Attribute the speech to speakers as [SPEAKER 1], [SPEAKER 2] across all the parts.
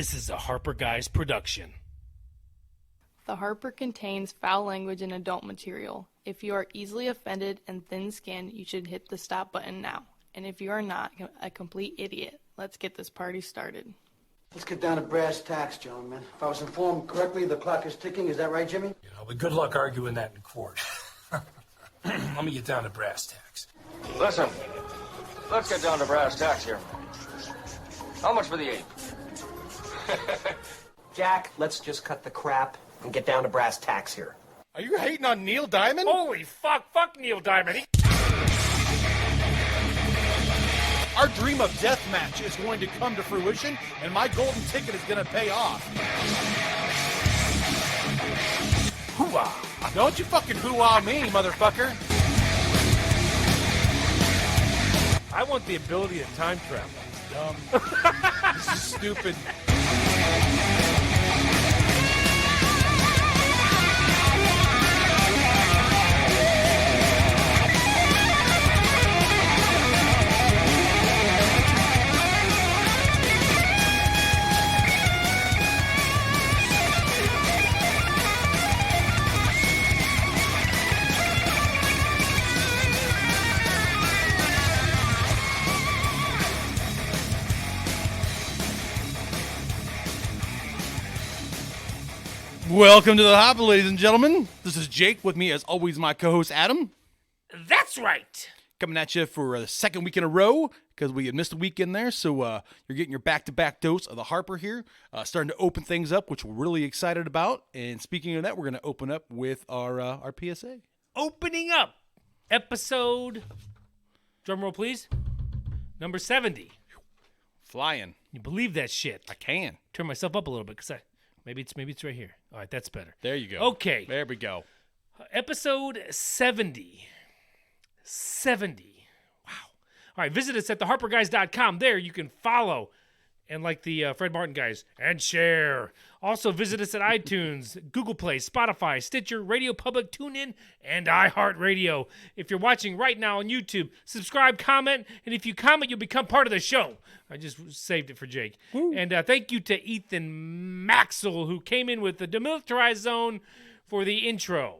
[SPEAKER 1] This is a Harper Guys production.
[SPEAKER 2] The Harper contains foul language and adult material. If you are easily offended and thin-skinned, you should hit the stop button now. And if you are not a complete idiot, let's get this party started.
[SPEAKER 3] Let's get down to brass tacks, gentlemen. If I was informed correctly, the clock is ticking. Is that right, Jimmy?
[SPEAKER 1] You know, but good luck arguing that in court. Let me get down to brass tacks.
[SPEAKER 4] Listen, let's get down to brass tacks here. How much for the ape?
[SPEAKER 5] Jack, let's just cut the crap and get down to brass tacks here.
[SPEAKER 6] Are you hating on Neil Diamond?
[SPEAKER 1] Holy fuck! Fuck Neil Diamond!
[SPEAKER 6] Our dream of deathmatch is going to come to fruition, and my golden ticket is going to pay off. Hoo-ah! Don't you fucking hoo-ah me, motherfucker!
[SPEAKER 1] I want the ability to time travel.
[SPEAKER 6] Dumb. This is stupid. Welcome to the Hopper, ladies and gentlemen. This is Jake. With me, as always, my co-host, Adam.
[SPEAKER 1] That's right!
[SPEAKER 6] Coming at you for the second week in a row, because we had missed a week in there, so you're getting your back-to-back dose of the Harper here. Starting to open things up, which we're really excited about. And speaking of that, we're going to open up with our PSA.
[SPEAKER 1] Opening up episode, drumroll please, number 70.
[SPEAKER 6] Flying.
[SPEAKER 1] You believe that shit?
[SPEAKER 6] I can.
[SPEAKER 1] Turn myself up a little bit, because maybe it's right here. All right, that's better.
[SPEAKER 6] There you go.
[SPEAKER 1] Okay.
[SPEAKER 6] There we go.
[SPEAKER 1] Episode 70. 70. Wow. All right, visit us at theharperguys.com. There you can follow and like the Fred Martin guys and share. Also visit us at iTunes, Google Play, Spotify, Stitcher, Radio Public, TuneIn, and iHeartRadio. If you're watching right now on YouTube, subscribe, comment, and if you comment, you'll become part of the show. I just saved it for Jake. Woo. And thank you to Ethan Maxwell, who came in with the Demilitarized Zone for the intro.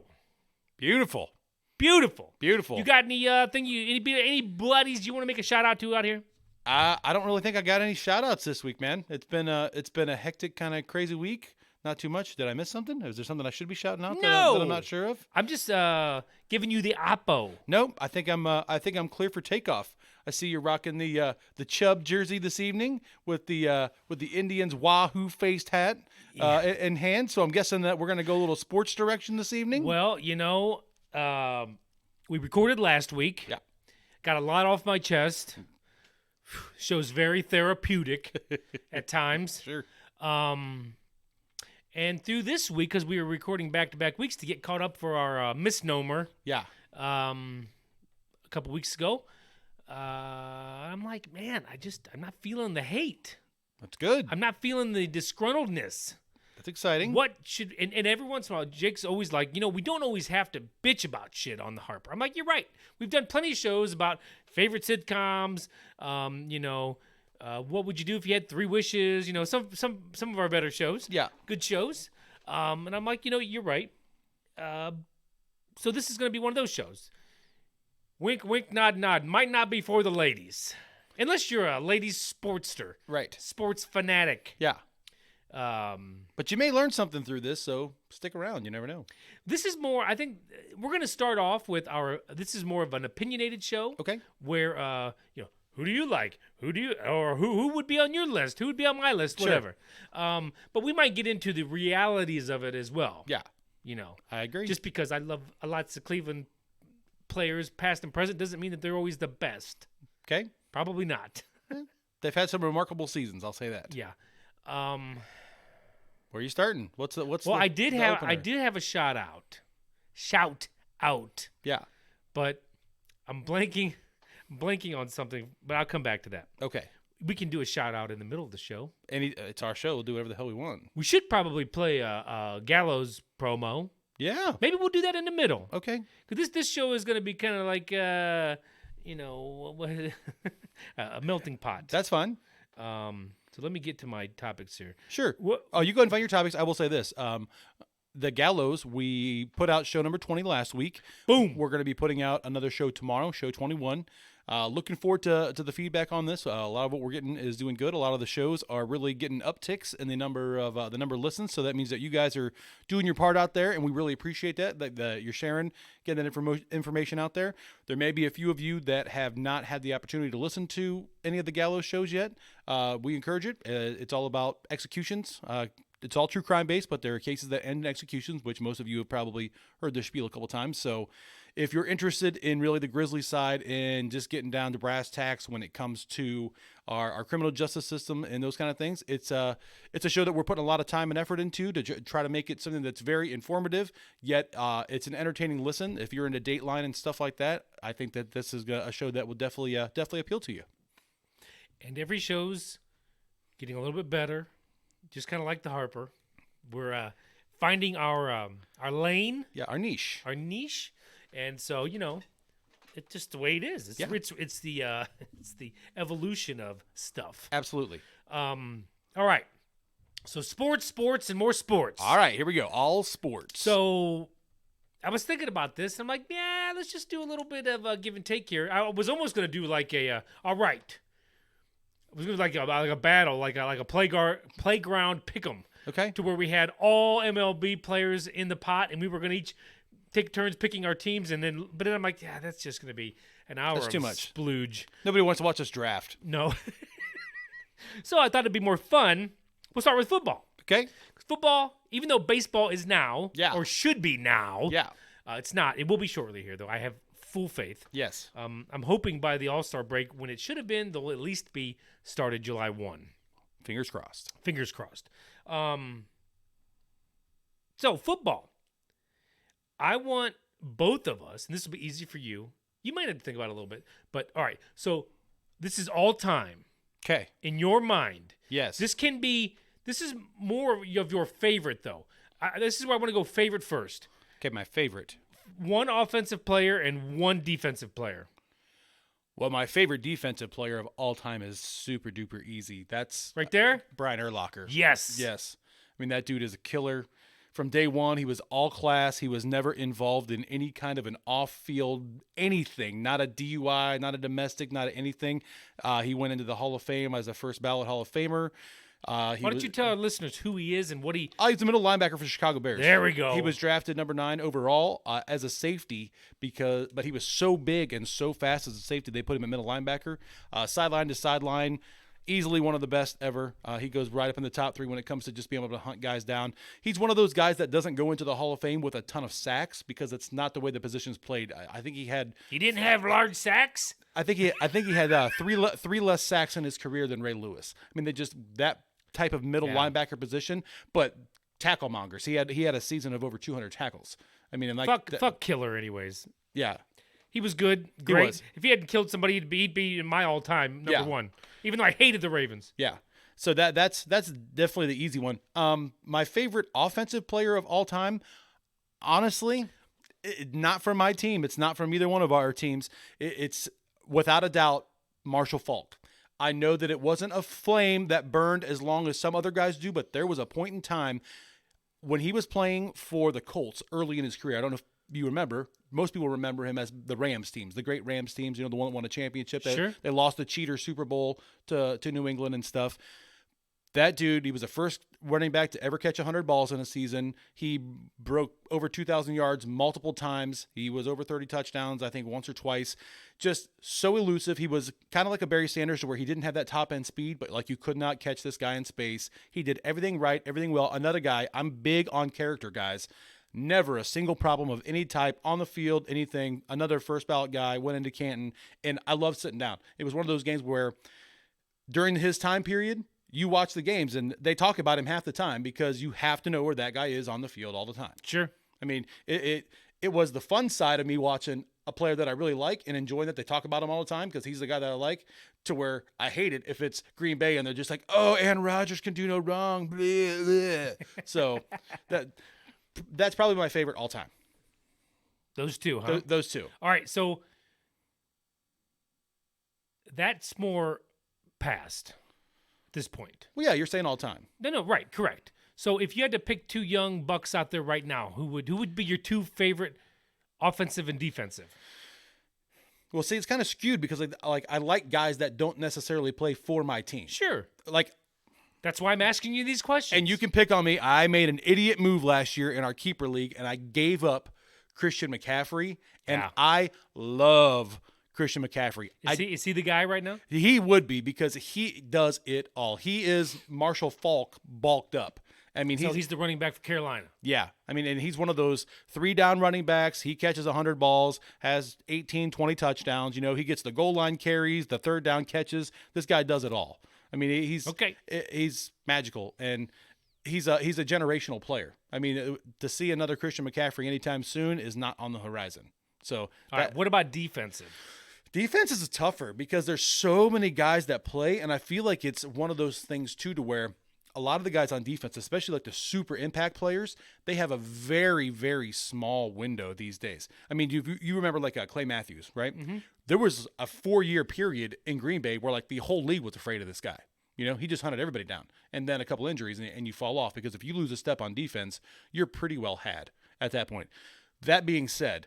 [SPEAKER 6] Beautiful.
[SPEAKER 1] Beautiful.
[SPEAKER 6] Beautiful.
[SPEAKER 1] You got any bloodies you want to make a shout out to out here?
[SPEAKER 6] I don't really think I got any shout outs this week, man. It's been a hectic, kind of crazy week. Not too much. Did I miss something? Is there something I should be shouting out that I'm not sure of?
[SPEAKER 1] I'm just giving you the oppo.
[SPEAKER 6] Nope. I think I'm clear for takeoff. I see you're rocking the Chubb jersey this evening with the Indians Wahoo faced hat in hand. So I'm guessing that we're gonna go a little sports direction this evening.
[SPEAKER 1] Well, we recorded last week.
[SPEAKER 6] Yeah.
[SPEAKER 1] Got a lot off my chest. Show's very therapeutic at times.
[SPEAKER 6] Sure.
[SPEAKER 1] And through this week, because we were recording back-to-back weeks to get caught up for our misnomer.
[SPEAKER 6] Yeah.
[SPEAKER 1] A couple weeks ago, I'm like, man, I'm not feeling the hate.
[SPEAKER 6] That's good.
[SPEAKER 1] I'm not feeling the disgruntledness.
[SPEAKER 6] That's exciting.
[SPEAKER 1] And every once in a while, Jake's always like, we don't always have to bitch about shit on the Harper. I'm like, you're right. We've done plenty of shows about favorite sitcoms, what would you do if you had 3 wishes, some of our better shows.
[SPEAKER 6] Yeah.
[SPEAKER 1] Good shows. And I'm like, you're right. So this is going to be one of those shows. Wink, wink, nod, nod. Might not be for the ladies. Unless you're a ladies sportster.
[SPEAKER 6] Right.
[SPEAKER 1] Sports fanatic.
[SPEAKER 6] Yeah. But you may learn something through this, so stick around. You never know.
[SPEAKER 1] This is more, I think, we're going to start off with this is more of an opinionated show.
[SPEAKER 6] Okay.
[SPEAKER 1] Where, who do you like? Who would be on your list? Who would be on my list? Whatever. Sure. But we might get into the realities of it as well.
[SPEAKER 6] Yeah. I agree.
[SPEAKER 1] Just because I love lots of Cleveland players, past and present, doesn't mean that they're always the best.
[SPEAKER 6] Okay.
[SPEAKER 1] Probably not.
[SPEAKER 6] They've had some remarkable seasons, I'll say that.
[SPEAKER 1] Yeah.
[SPEAKER 6] Where are you starting?
[SPEAKER 1] I did have a shout out.
[SPEAKER 6] Yeah.
[SPEAKER 1] But I'm blanking on something, but I'll come back to that.
[SPEAKER 6] Okay.
[SPEAKER 1] We can do a shout out in the middle of the show.
[SPEAKER 6] It's our show. We'll do whatever the hell we want.
[SPEAKER 1] We should probably play a Gallows promo.
[SPEAKER 6] Yeah.
[SPEAKER 1] Maybe we'll do that in the middle.
[SPEAKER 6] Okay.
[SPEAKER 1] Because this show is going to be kind of like, a melting pot.
[SPEAKER 6] That's fine.
[SPEAKER 1] So let me get to my topics here.
[SPEAKER 6] Sure.
[SPEAKER 1] What-
[SPEAKER 6] Oh, you go ahead and find your topics. I will say this. The Gallows, we put out show number 20 last week.
[SPEAKER 1] Boom.
[SPEAKER 6] We're going to be putting out another show tomorrow, show 21. Looking forward to the feedback on this. A lot of what we're getting is doing good. A lot of the shows are really getting upticks in the number of listens. So that means that you guys are doing your part out there, and we really appreciate that you're sharing, getting that information out there. There may be a few of you that have not had the opportunity to listen to any of the Gallows shows yet. We encourage it. It's all about executions. It's all true crime based, but there are cases that end in executions, which most of you have probably heard the spiel a couple times. So if you're interested in really the grisly side and just getting down to brass tacks when it comes to our criminal justice system and those kind of things, it's a show that we're putting a lot of time and effort into to try to make it something that's very informative, yet it's an entertaining listen. If you're into Dateline and stuff like that, I think that this is a show that will definitely appeal to you.
[SPEAKER 1] And every show's getting a little bit better, just kind of like the Harper. We're finding our lane,
[SPEAKER 6] Yeah, our niche.
[SPEAKER 1] and so it's just the way it is. It's the evolution of stuff.
[SPEAKER 6] Absolutely.
[SPEAKER 1] All right, so sports, and more sports.
[SPEAKER 6] All right, here we go. All sports.
[SPEAKER 1] So I was thinking about this. I'm like, yeah, let's just do a little bit of a give and take here. I was almost going to do like all right. It was like a battle, like a playground pick'em.
[SPEAKER 6] Okay.
[SPEAKER 1] To where we had all MLB players in the pot, and we were going to each take turns picking our teams, but then I'm like, yeah, that's just going to be an hour.
[SPEAKER 6] That's
[SPEAKER 1] of
[SPEAKER 6] too much.
[SPEAKER 1] Splooge.
[SPEAKER 6] Nobody wants to watch us draft.
[SPEAKER 1] No. So I thought it'd be more fun. We'll start with football.
[SPEAKER 6] Okay.
[SPEAKER 1] Football, even though baseball is now,
[SPEAKER 6] Yeah.
[SPEAKER 1] or should be now,
[SPEAKER 6] Yeah.
[SPEAKER 1] it's not. It will be shortly here, though. I have full faith.
[SPEAKER 6] Yes.
[SPEAKER 1] I'm hoping by the All-Star break, when it should have been, they'll at least be started July 1.
[SPEAKER 6] Fingers crossed.
[SPEAKER 1] Fingers crossed. So, football. I want both of us, and this will be easy for you. You might have to think about it a little bit, but all right. So, this is all time.
[SPEAKER 6] Okay.
[SPEAKER 1] In your mind.
[SPEAKER 6] Yes.
[SPEAKER 1] This is more of your favorite, though. This is where I want to go favorite first.
[SPEAKER 6] Okay, my favorite.
[SPEAKER 1] One offensive player and one defensive player.
[SPEAKER 6] Well, my favorite defensive player of all time is super duper easy. That's
[SPEAKER 1] Right there?
[SPEAKER 6] Brian Urlacher.
[SPEAKER 1] Yes.
[SPEAKER 6] Yes. I mean, that dude is a killer. From day one, he was all class. He was never involved in any kind of an off-field anything, not a DUI, not a domestic, not anything. He went into the Hall of Fame as a first ballot Hall of Famer.
[SPEAKER 1] Why don't you tell our listeners who he is and what he...
[SPEAKER 6] He's the middle linebacker for the Chicago Bears.
[SPEAKER 1] There we go.
[SPEAKER 6] He was drafted number 9 overall as a safety, but he was so big and so fast as a safety, they put him at middle linebacker. Sideline to sideline, easily one of the best ever. He goes right up in the top 3 when it comes to just being able to hunt guys down. He's one of those guys that doesn't go into the Hall of Fame with a ton of sacks because it's not the way the position's played. I think he had...
[SPEAKER 1] He didn't have large sacks?
[SPEAKER 6] I think he had three less sacks in his career than Ray Lewis. I mean, that type of middle linebacker position, but tackle mongers. He had a season of over 200 tackles. I mean, and
[SPEAKER 1] fuck Killer, anyways.
[SPEAKER 6] Yeah,
[SPEAKER 1] he was good, great.
[SPEAKER 6] was.
[SPEAKER 1] If he hadn't killed somebody, he'd be in my all-time number 1. Even though I hated the Ravens.
[SPEAKER 6] Yeah. So that's definitely the easy one. My favorite offensive player of all time, honestly, not from my team. It's not from either one of our teams. It's without a doubt Marshall Faulk. I know that it wasn't a flame that burned as long as some other guys do, but there was a point in time when he was playing for the Colts early in his career. I don't know if you remember. Most people remember him as the Rams teams, the great Rams teams, the one that won a championship.
[SPEAKER 1] Sure.
[SPEAKER 6] They lost the cheater Super Bowl to New England and stuff. That dude, he was the first running back to ever catch 100 balls in a season. He broke over 2,000 yards multiple times. He was over 30 touchdowns, I think once or twice. Just so elusive. He was kind of like a Barry Sanders where he didn't have that top end speed, but like you could not catch this guy in space. He did everything right, everything well. Another guy, I'm big on character, guys. Never a single problem of any type on the field, anything. Another first ballot guy went into Canton, and I love sitting down. It was one of those games where during his time period, you watch the games and they talk about him half the time because you have to know where that guy is on the field all the time.
[SPEAKER 1] Sure.
[SPEAKER 6] I mean, it was the fun side of me watching a player that I really like and enjoying that they talk about him all the time because he's the guy that I like, to where I hate it if it's Green Bay and they're just like, oh, Aaron Rodgers can do no wrong. Blah, blah. So that's probably my favorite all time.
[SPEAKER 1] Those two, huh?
[SPEAKER 6] Those two.
[SPEAKER 1] All right, so that's more past. this point.
[SPEAKER 6] Well, yeah, you're saying all time.
[SPEAKER 1] No, right, correct. So if you had to pick two young bucks out there right now, who would be your two favorite offensive and defensive?
[SPEAKER 6] Well, see, it's kind of skewed because I like guys that don't necessarily play for my team.
[SPEAKER 1] Sure.
[SPEAKER 6] Like,
[SPEAKER 1] That's why I'm asking you these questions.
[SPEAKER 6] and you can pick on me. I made an idiot move last year in our keeper league, and I gave up Christian McCaffrey, and
[SPEAKER 1] Yeah.
[SPEAKER 6] I love Christian McCaffrey.
[SPEAKER 1] Is he the guy right now?
[SPEAKER 6] He would be because he does it all. He is Marshall Faulk bulked up. I mean,
[SPEAKER 1] So he's the running back for Carolina.
[SPEAKER 6] yeah. I mean, and he's one of those 3-down running backs. He catches 100 balls, has 18, 20 touchdowns. You know, he gets the goal line carries, the third down catches. This guy does it all. I mean, he's magical, and he's a generational player. I mean, to see another Christian McCaffrey anytime soon is not on the horizon. So,
[SPEAKER 1] All right, what about defensive?
[SPEAKER 6] defense is tougher because there's so many guys that play, and I feel like it's one of those things too to where a lot of the guys on defense, especially like the super impact players, they have a very, very small window these days. I mean, you remember like Clay Matthews, right? Mm-hmm. There was a 4-year period in Green Bay where like the whole league was afraid of this guy. You know, he just hunted everybody down. And then a couple injuries and you fall off because if you lose a step on defense, you're pretty well had at that point. That being said,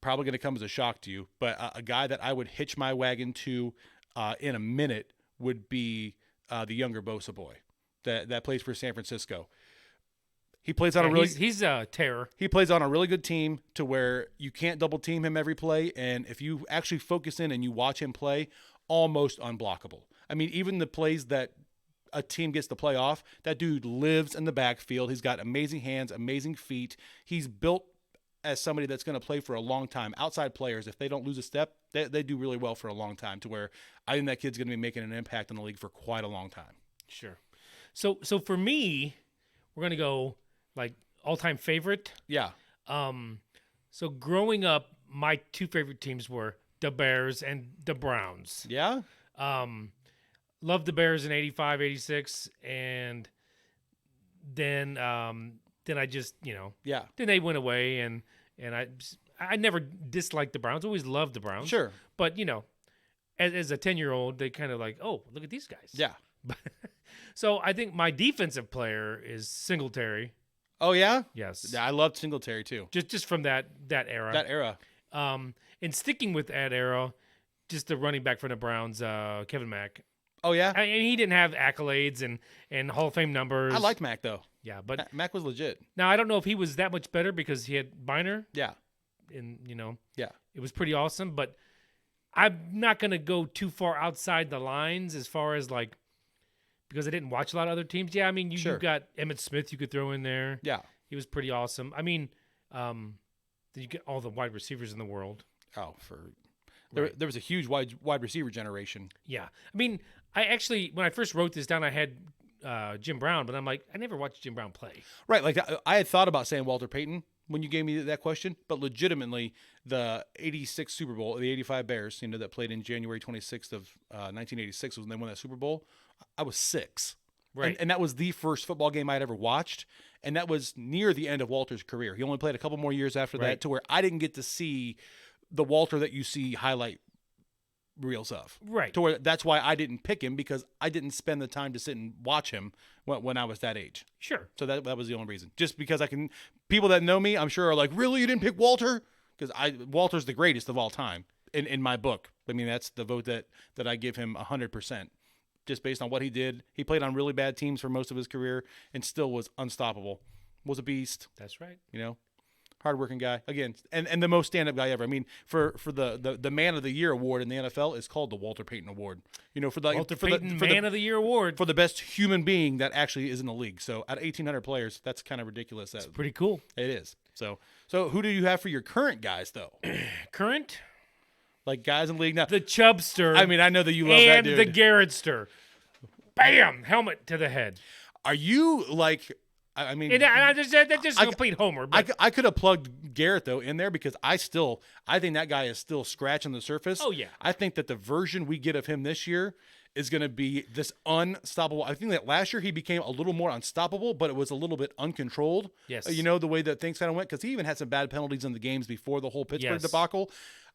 [SPEAKER 6] probably going to come as a shock to you, but a guy that I would hitch my wagon to in a minute would be the younger Bosa boy that plays for San Francisco. He plays on
[SPEAKER 1] he's a terror.
[SPEAKER 6] He plays on a really good team to where you can't double team him every play, and if you actually focus in and you watch him play, almost unblockable. I mean, even the plays that a team gets to play off, that dude lives in the backfield. He's got amazing hands, amazing feet. He's built as somebody that's going to play for a long time. Outside players, if they don't lose a step, they do really well for a long time to where I think that kid's going to be making an impact in the league for quite a long time.
[SPEAKER 1] Sure. So for me, we're going to go like all-time favorite.
[SPEAKER 6] Yeah.
[SPEAKER 1] So growing up, my two favorite teams were the Bears and the Browns.
[SPEAKER 6] Yeah?
[SPEAKER 1] Loved the Bears in 85, 86, and then I just,
[SPEAKER 6] Yeah.
[SPEAKER 1] then they went away, and I never disliked the Browns. Always loved the Browns.
[SPEAKER 6] Sure.
[SPEAKER 1] But, as a 10-year-old, they kind of like, oh, look at these guys.
[SPEAKER 6] Yeah.
[SPEAKER 1] So I think my defensive player is Singletary.
[SPEAKER 6] Oh, yeah?
[SPEAKER 1] Yes.
[SPEAKER 6] Yeah, I loved Singletary, too.
[SPEAKER 1] Just from that era.
[SPEAKER 6] That era.
[SPEAKER 1] And sticking with that era, just the running back for the Browns, Kevin Mack.
[SPEAKER 6] Oh, yeah?
[SPEAKER 1] And he didn't have accolades and Hall of Fame numbers.
[SPEAKER 6] I liked Mac, though.
[SPEAKER 1] Yeah, but
[SPEAKER 6] Mac was legit.
[SPEAKER 1] now I don't know if he was that much better because he had Biner.
[SPEAKER 6] Yeah.
[SPEAKER 1] And,
[SPEAKER 6] Yeah.
[SPEAKER 1] it was pretty awesome. But I'm not going to go too far outside the lines as far as like, because I didn't watch a lot of other teams. Yeah, I mean,
[SPEAKER 6] Sure.
[SPEAKER 1] you've got Emmitt Smith you could throw in there.
[SPEAKER 6] Yeah.
[SPEAKER 1] He was pretty awesome. I mean, then you get all the wide receivers in the world.
[SPEAKER 6] Oh, there was a huge wide receiver generation.
[SPEAKER 1] Yeah. I mean, I actually, when I first wrote this down, I had Jim Brown, but I'm like, I never watched Jim Brown play.
[SPEAKER 6] Right. Like I had thought about saying Walter Payton when you gave me that question, but legitimately the 86 Super Bowl, the 85 Bears, that played in January 26th of 1986 was when they won that Super Bowl. I was 6.
[SPEAKER 1] Right.
[SPEAKER 6] And that was the first football game I'd ever watched. And that was near the end of Walter's career. He only played a couple more years after that to where I didn't get to see the Walter that you see highlight reels of.
[SPEAKER 1] Right.
[SPEAKER 6] To where that's why I didn't pick him because I didn't spend the time to sit and watch him when I was that age.
[SPEAKER 1] Sure.
[SPEAKER 6] So that was the only reason. Just because people that know me, I'm sure are like, really, you didn't pick Walter? Because Walter's the greatest of all time in my book. I mean, that's the vote that I give him 100%. Just based on what he did. He played on really bad teams for most of his career and still was unstoppable. Was a beast.
[SPEAKER 1] That's right.
[SPEAKER 6] Hardworking guy. Again, and the most stand-up guy ever. I mean, for the Man of the Year award in the NFL is called the Walter Payton Award. For the
[SPEAKER 1] Walter Payton Man of the Year award.
[SPEAKER 6] For the best human being that actually is in the league. So out of 1,800 players, that's kind of ridiculous. That's
[SPEAKER 1] pretty cool.
[SPEAKER 6] It is. So who do you have for your current guys, though?
[SPEAKER 1] Current?
[SPEAKER 6] Like guys in the league now.
[SPEAKER 1] The Chubster.
[SPEAKER 6] I mean, I know that you love that dude.
[SPEAKER 1] And the Garrettster. Bam! Helmet to the head.
[SPEAKER 6] Are you like... I mean,
[SPEAKER 1] that's just a complete homer. But
[SPEAKER 6] I could have plugged Garrett though in there because I think that guy is still scratching the surface.
[SPEAKER 1] Oh yeah.
[SPEAKER 6] I think that the version we get of him this year is going to be this unstoppable. I think that last year he became a little more unstoppable, but it was a little bit uncontrolled.
[SPEAKER 1] Yes.
[SPEAKER 6] The way that things kind of went because he even had some bad penalties in the games before the whole Pittsburgh debacle.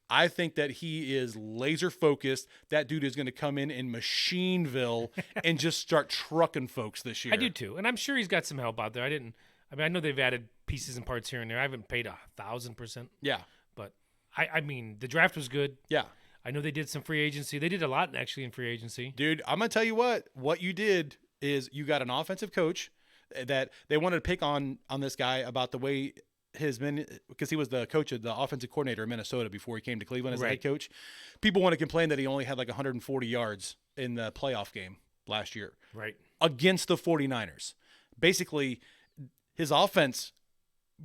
[SPEAKER 6] I think that he is laser focused. That dude is going to come in Machineville and just start trucking folks this year.
[SPEAKER 1] I do too, and I'm sure he's got some help out there. I know they've added pieces and parts here and there. I haven't paid 1,000%.
[SPEAKER 6] Yeah.
[SPEAKER 1] But I mean, the draft was good.
[SPEAKER 6] Yeah.
[SPEAKER 1] I know they did some free agency. They did a lot actually in free agency.
[SPEAKER 6] Dude, I'm going to tell you what you did is you got an offensive coach that they wanted to pick on this guy about the way because he was the coach of the offensive coordinator in Minnesota before he came to Cleveland as the head coach. People want to complain that he only had like 140 yards in the playoff game last year.
[SPEAKER 1] Right.
[SPEAKER 6] Against the 49ers. Basically, his offense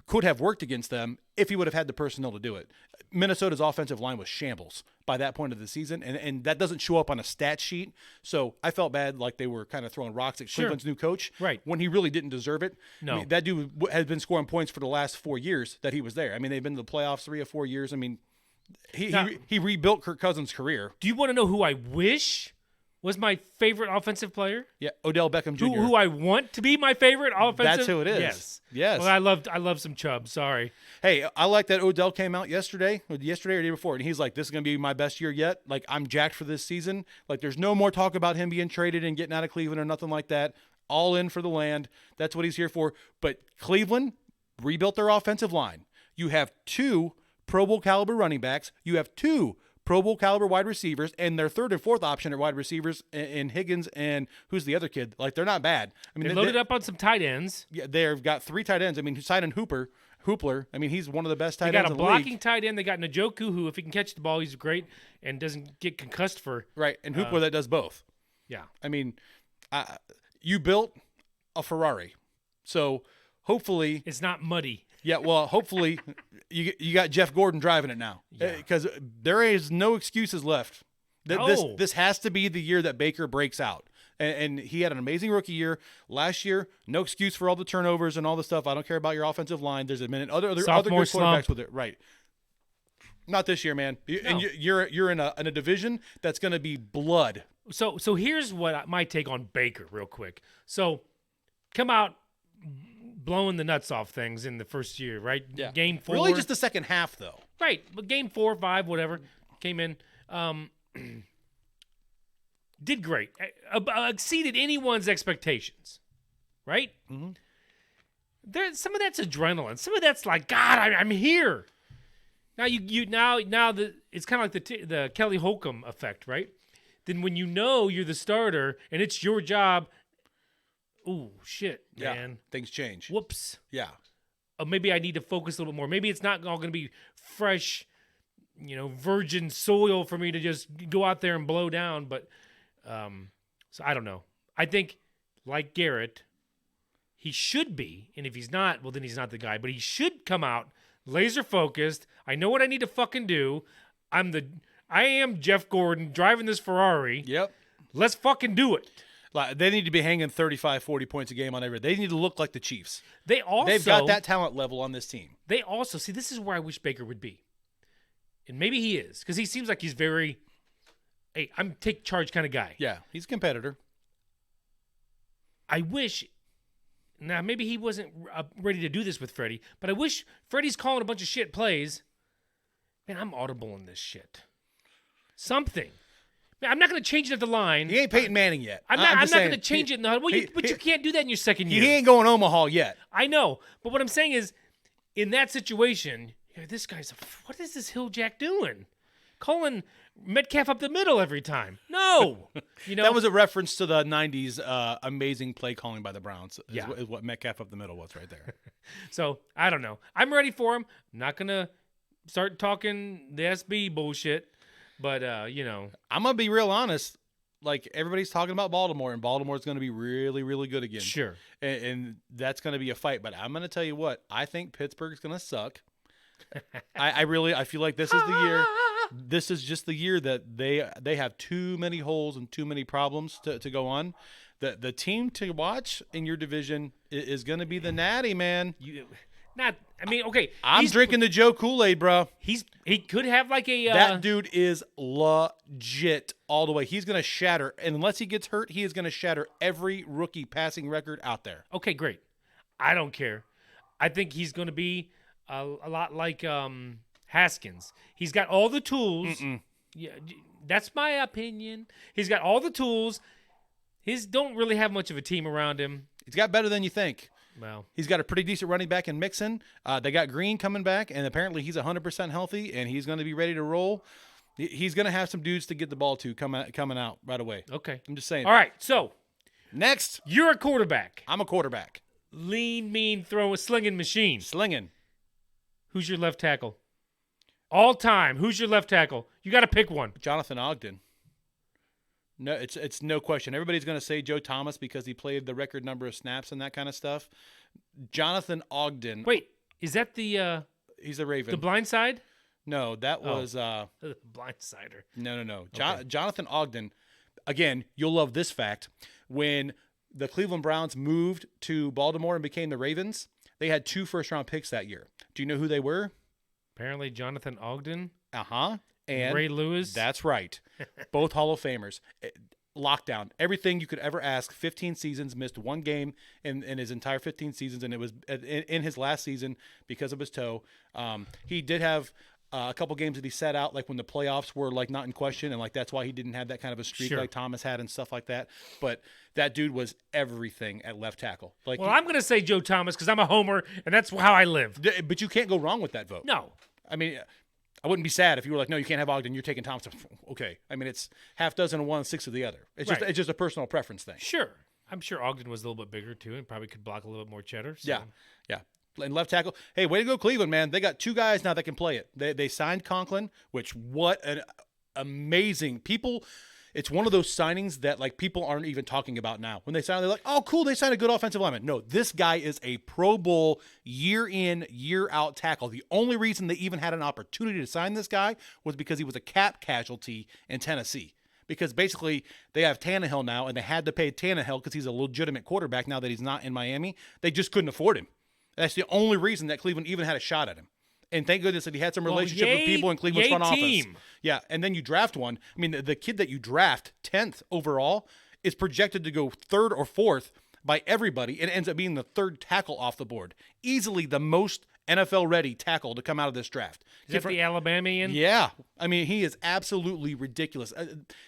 [SPEAKER 6] could have worked against them if he would have had the personnel to do it. Minnesota's offensive line was shambles by that point of the season, and that doesn't show up on a stat sheet. So I felt bad like they were kind of throwing rocks at Cleveland's new coach when he really didn't deserve it.
[SPEAKER 1] No.
[SPEAKER 6] I mean, that dude has been scoring points for the last 4 years that he was there. I mean, they've been to the playoffs 3 or 4 years. I mean, he rebuilt Kirk Cousins' career.
[SPEAKER 1] Do you want to know who I wish was my favorite offensive player?
[SPEAKER 6] Yeah, Odell Beckham Jr.
[SPEAKER 1] Who I want to be my favorite offensive?
[SPEAKER 6] That's who it is. Yes.
[SPEAKER 1] Well, I love some Chubb. Sorry.
[SPEAKER 6] Hey, I like that Odell came out yesterday or the day before, and he's like, this is going to be my best year yet. Like, I'm jacked for this season. Like, there's no more talk about him being traded and getting out of Cleveland or nothing like that. All in for the land. That's what he's here for. But Cleveland rebuilt their offensive line. You have 2 Pro Bowl caliber running backs. You have 2 Pro Bowl caliber wide receivers, and their third and fourth option are wide receivers in Higgins and who's the other kid? Like, they're not bad. I mean,
[SPEAKER 1] they loaded up on some tight ends.
[SPEAKER 6] Yeah, they've got 3 tight ends. I mean, signing Hoopler. I mean, he's one of the best tight ends in the league.
[SPEAKER 1] They got a blocking tight end. They got Njoku, who, if he can catch the ball, he's great and doesn't get concussed for.
[SPEAKER 6] Right, and Hoopler that does both.
[SPEAKER 1] Yeah.
[SPEAKER 6] I mean, you built a Ferrari, so hopefully
[SPEAKER 1] it's not muddy.
[SPEAKER 6] Yeah, well, hopefully you got Jeff Gordon driving it now, because there is no excuses left. This has to be the year that Baker breaks out, and he had an amazing rookie year last year. No excuse for all the turnovers and all the stuff. I don't care about your offensive line. There's a minute other good quarterbacks with it, right? Not this year, man. And you're in a division that's going to be blood.
[SPEAKER 1] So here's what my take on Baker, real quick. So come out blowing the nuts off things in the first year, right?
[SPEAKER 6] Yeah.
[SPEAKER 1] Game 4.
[SPEAKER 6] Really just the second half, though.
[SPEAKER 1] Right. But game 4, 5, whatever, came in. Did great. Exceeded anyone's expectations, right?
[SPEAKER 6] Mm-hmm.
[SPEAKER 1] Some of that's adrenaline. Some of that's like, God, I'm here. Now it's kind of like the Kelly Holcomb effect, right? Then when you know you're the starter and it's your job, ooh, shit, man.
[SPEAKER 6] Things change.
[SPEAKER 1] Whoops.
[SPEAKER 6] Yeah.
[SPEAKER 1] Maybe I need to focus a little bit more. Maybe it's not all going to be fresh, virgin soil for me to just go out there and blow down. But so I don't know. I think, like Garrett, he should be, and if he's not, well, then he's not the guy. But he should come out laser focused. I know what I need to fucking do. I am Jeff Gordon driving this Ferrari.
[SPEAKER 6] Yep.
[SPEAKER 1] Let's fucking do it.
[SPEAKER 6] Like, they need to be hanging 35, 40 points a game on everything. They need to look like the Chiefs.
[SPEAKER 1] They've
[SPEAKER 6] got that talent level on this team.
[SPEAKER 1] They also, see, this is where I wish Baker would be. And maybe he is, because he seems like he's very, hey, I'm take charge kind of guy.
[SPEAKER 6] Yeah, he's a competitor.
[SPEAKER 1] I wish, now maybe he wasn't ready to do this with Freddie, but I wish Freddie's calling a bunch of shit plays. Man, I'm audible in this shit. Something. Man, I'm not going to change it at the line.
[SPEAKER 6] He ain't Peyton Manning yet.
[SPEAKER 1] I'm not going to change it in the huddle. But you can't do that in your second year.
[SPEAKER 6] He ain't going Omaha yet.
[SPEAKER 1] I know. But what I'm saying is, in that situation, this guy's, what is this Hilljack doing? Calling Metcalf up the middle every time. No.
[SPEAKER 6] That was a reference to the 90s amazing play calling by the Browns. Is what Metcalf up the middle was right there.
[SPEAKER 1] So, I don't know. I'm ready for him. Not going to start talking the SB bullshit. But, I'm
[SPEAKER 6] going to be real honest. Like, everybody's talking about Baltimore, and Baltimore's going to be really, really good again.
[SPEAKER 1] Sure.
[SPEAKER 6] And that's going to be a fight. But I'm going to tell you what. I think Pittsburgh's going to suck. I feel like this is the year. This is just the year that they have too many holes and too many problems to go on. The team to watch in your division is going to be the Natty, man.
[SPEAKER 1] Okay.
[SPEAKER 6] I'm drinking the Joe Kool-Aid, bro.
[SPEAKER 1] He could have like a
[SPEAKER 6] that dude is legit all the way. He's gonna shatter, and unless he gets hurt, he is gonna shatter every rookie passing record out there.
[SPEAKER 1] Okay, great. I don't care. I think he's gonna be a lot like Haskins. He's got all the tools. Yeah, that's my opinion. He's got all the tools. His don't really have much of a team around him.
[SPEAKER 6] He's got better than you think.
[SPEAKER 1] Well,
[SPEAKER 6] He's got a pretty decent running back in Mixon. They got Green coming back, and apparently he's 100% healthy, and he's going to be ready to roll. He's going to have some dudes to get the ball to coming out right away.
[SPEAKER 1] okay.
[SPEAKER 6] I'm just saying.
[SPEAKER 1] All right, so
[SPEAKER 6] Next,
[SPEAKER 1] you're a quarterback.
[SPEAKER 6] I'm a quarterback.
[SPEAKER 1] Lean, mean, throw a slinging machine.
[SPEAKER 6] Slinging.
[SPEAKER 1] Who's your left tackle? All time. Who's your left tackle? You got to pick one.
[SPEAKER 6] Jonathan Ogden. No, it's no question. Everybody's going to say Joe Thomas because he played the record number of snaps and that kind of stuff. Jonathan Ogden.
[SPEAKER 1] Wait, is that the
[SPEAKER 6] He's a Raven.
[SPEAKER 1] the blind side?
[SPEAKER 6] No, that was
[SPEAKER 1] Blindsider.
[SPEAKER 6] no.
[SPEAKER 1] Okay.
[SPEAKER 6] Jonathan Ogden. Again, you'll love this fact. When the Cleveland Browns moved to Baltimore and became the Ravens, they had 2 first-round picks that year. Do you know who they were?
[SPEAKER 1] Apparently, Jonathan Ogden,
[SPEAKER 6] Uh-huh. And
[SPEAKER 1] Ray Lewis.
[SPEAKER 6] That's right. Both Hall of Famers. Lockdown. Everything you could ever ask. 15 seasons, missed 1 game in his entire 15 seasons, and it was in his last season because of his toe. He did have a couple games that he sat out, like when the playoffs were like not in question, and like that's why he didn't have that kind of a streak
[SPEAKER 1] Sure.
[SPEAKER 6] like Thomas had and stuff like that. But that dude was everything at left tackle. Like,
[SPEAKER 1] Well, I'm going to say Joe Thomas because I'm a homer, and that's how I live.
[SPEAKER 6] but you can't go wrong with that vote.
[SPEAKER 1] No.
[SPEAKER 6] I mean, I wouldn't be sad if you were like, no, you can't have Ogden. You're taking Thompson. Okay. I mean, it's half dozen of one, 6 of the other. It's
[SPEAKER 1] Right.
[SPEAKER 6] just a personal preference thing.
[SPEAKER 1] Sure. I'm sure Ogden was a little bit bigger, too, and probably could block a little bit more cheddar. So.
[SPEAKER 6] Yeah. And left tackle. Hey, way to go, Cleveland, man. They got 2 guys now that can play it. They signed Conklin, which what an amazing people. It's one of those signings that like people aren't even talking about now. When they sign, they're like, "Oh, cool, they signed a good offensive lineman." No, this guy is a Pro Bowl year in, year out tackle. The only reason they even had an opportunity to sign this guy was because he was a cap casualty in Tennessee. Because basically they have Tannehill now, and they had to pay Tannehill because he's a legitimate quarterback now that he's not in Miami. They just couldn't afford him. That's the only reason that Cleveland even had a shot at him. And thank goodness that he had some relationship with people in Cleveland's
[SPEAKER 1] yay
[SPEAKER 6] front office.
[SPEAKER 1] team.
[SPEAKER 6] Yeah, and then you draft one. I mean, the kid that you draft 10th overall is projected to go 3rd or 4th by everybody. It ends up being the 3rd tackle off the board. Easily the most NFL-ready tackle to come out of this draft.
[SPEAKER 1] Is that the Alabamian?
[SPEAKER 6] Yeah. I mean, he is absolutely ridiculous.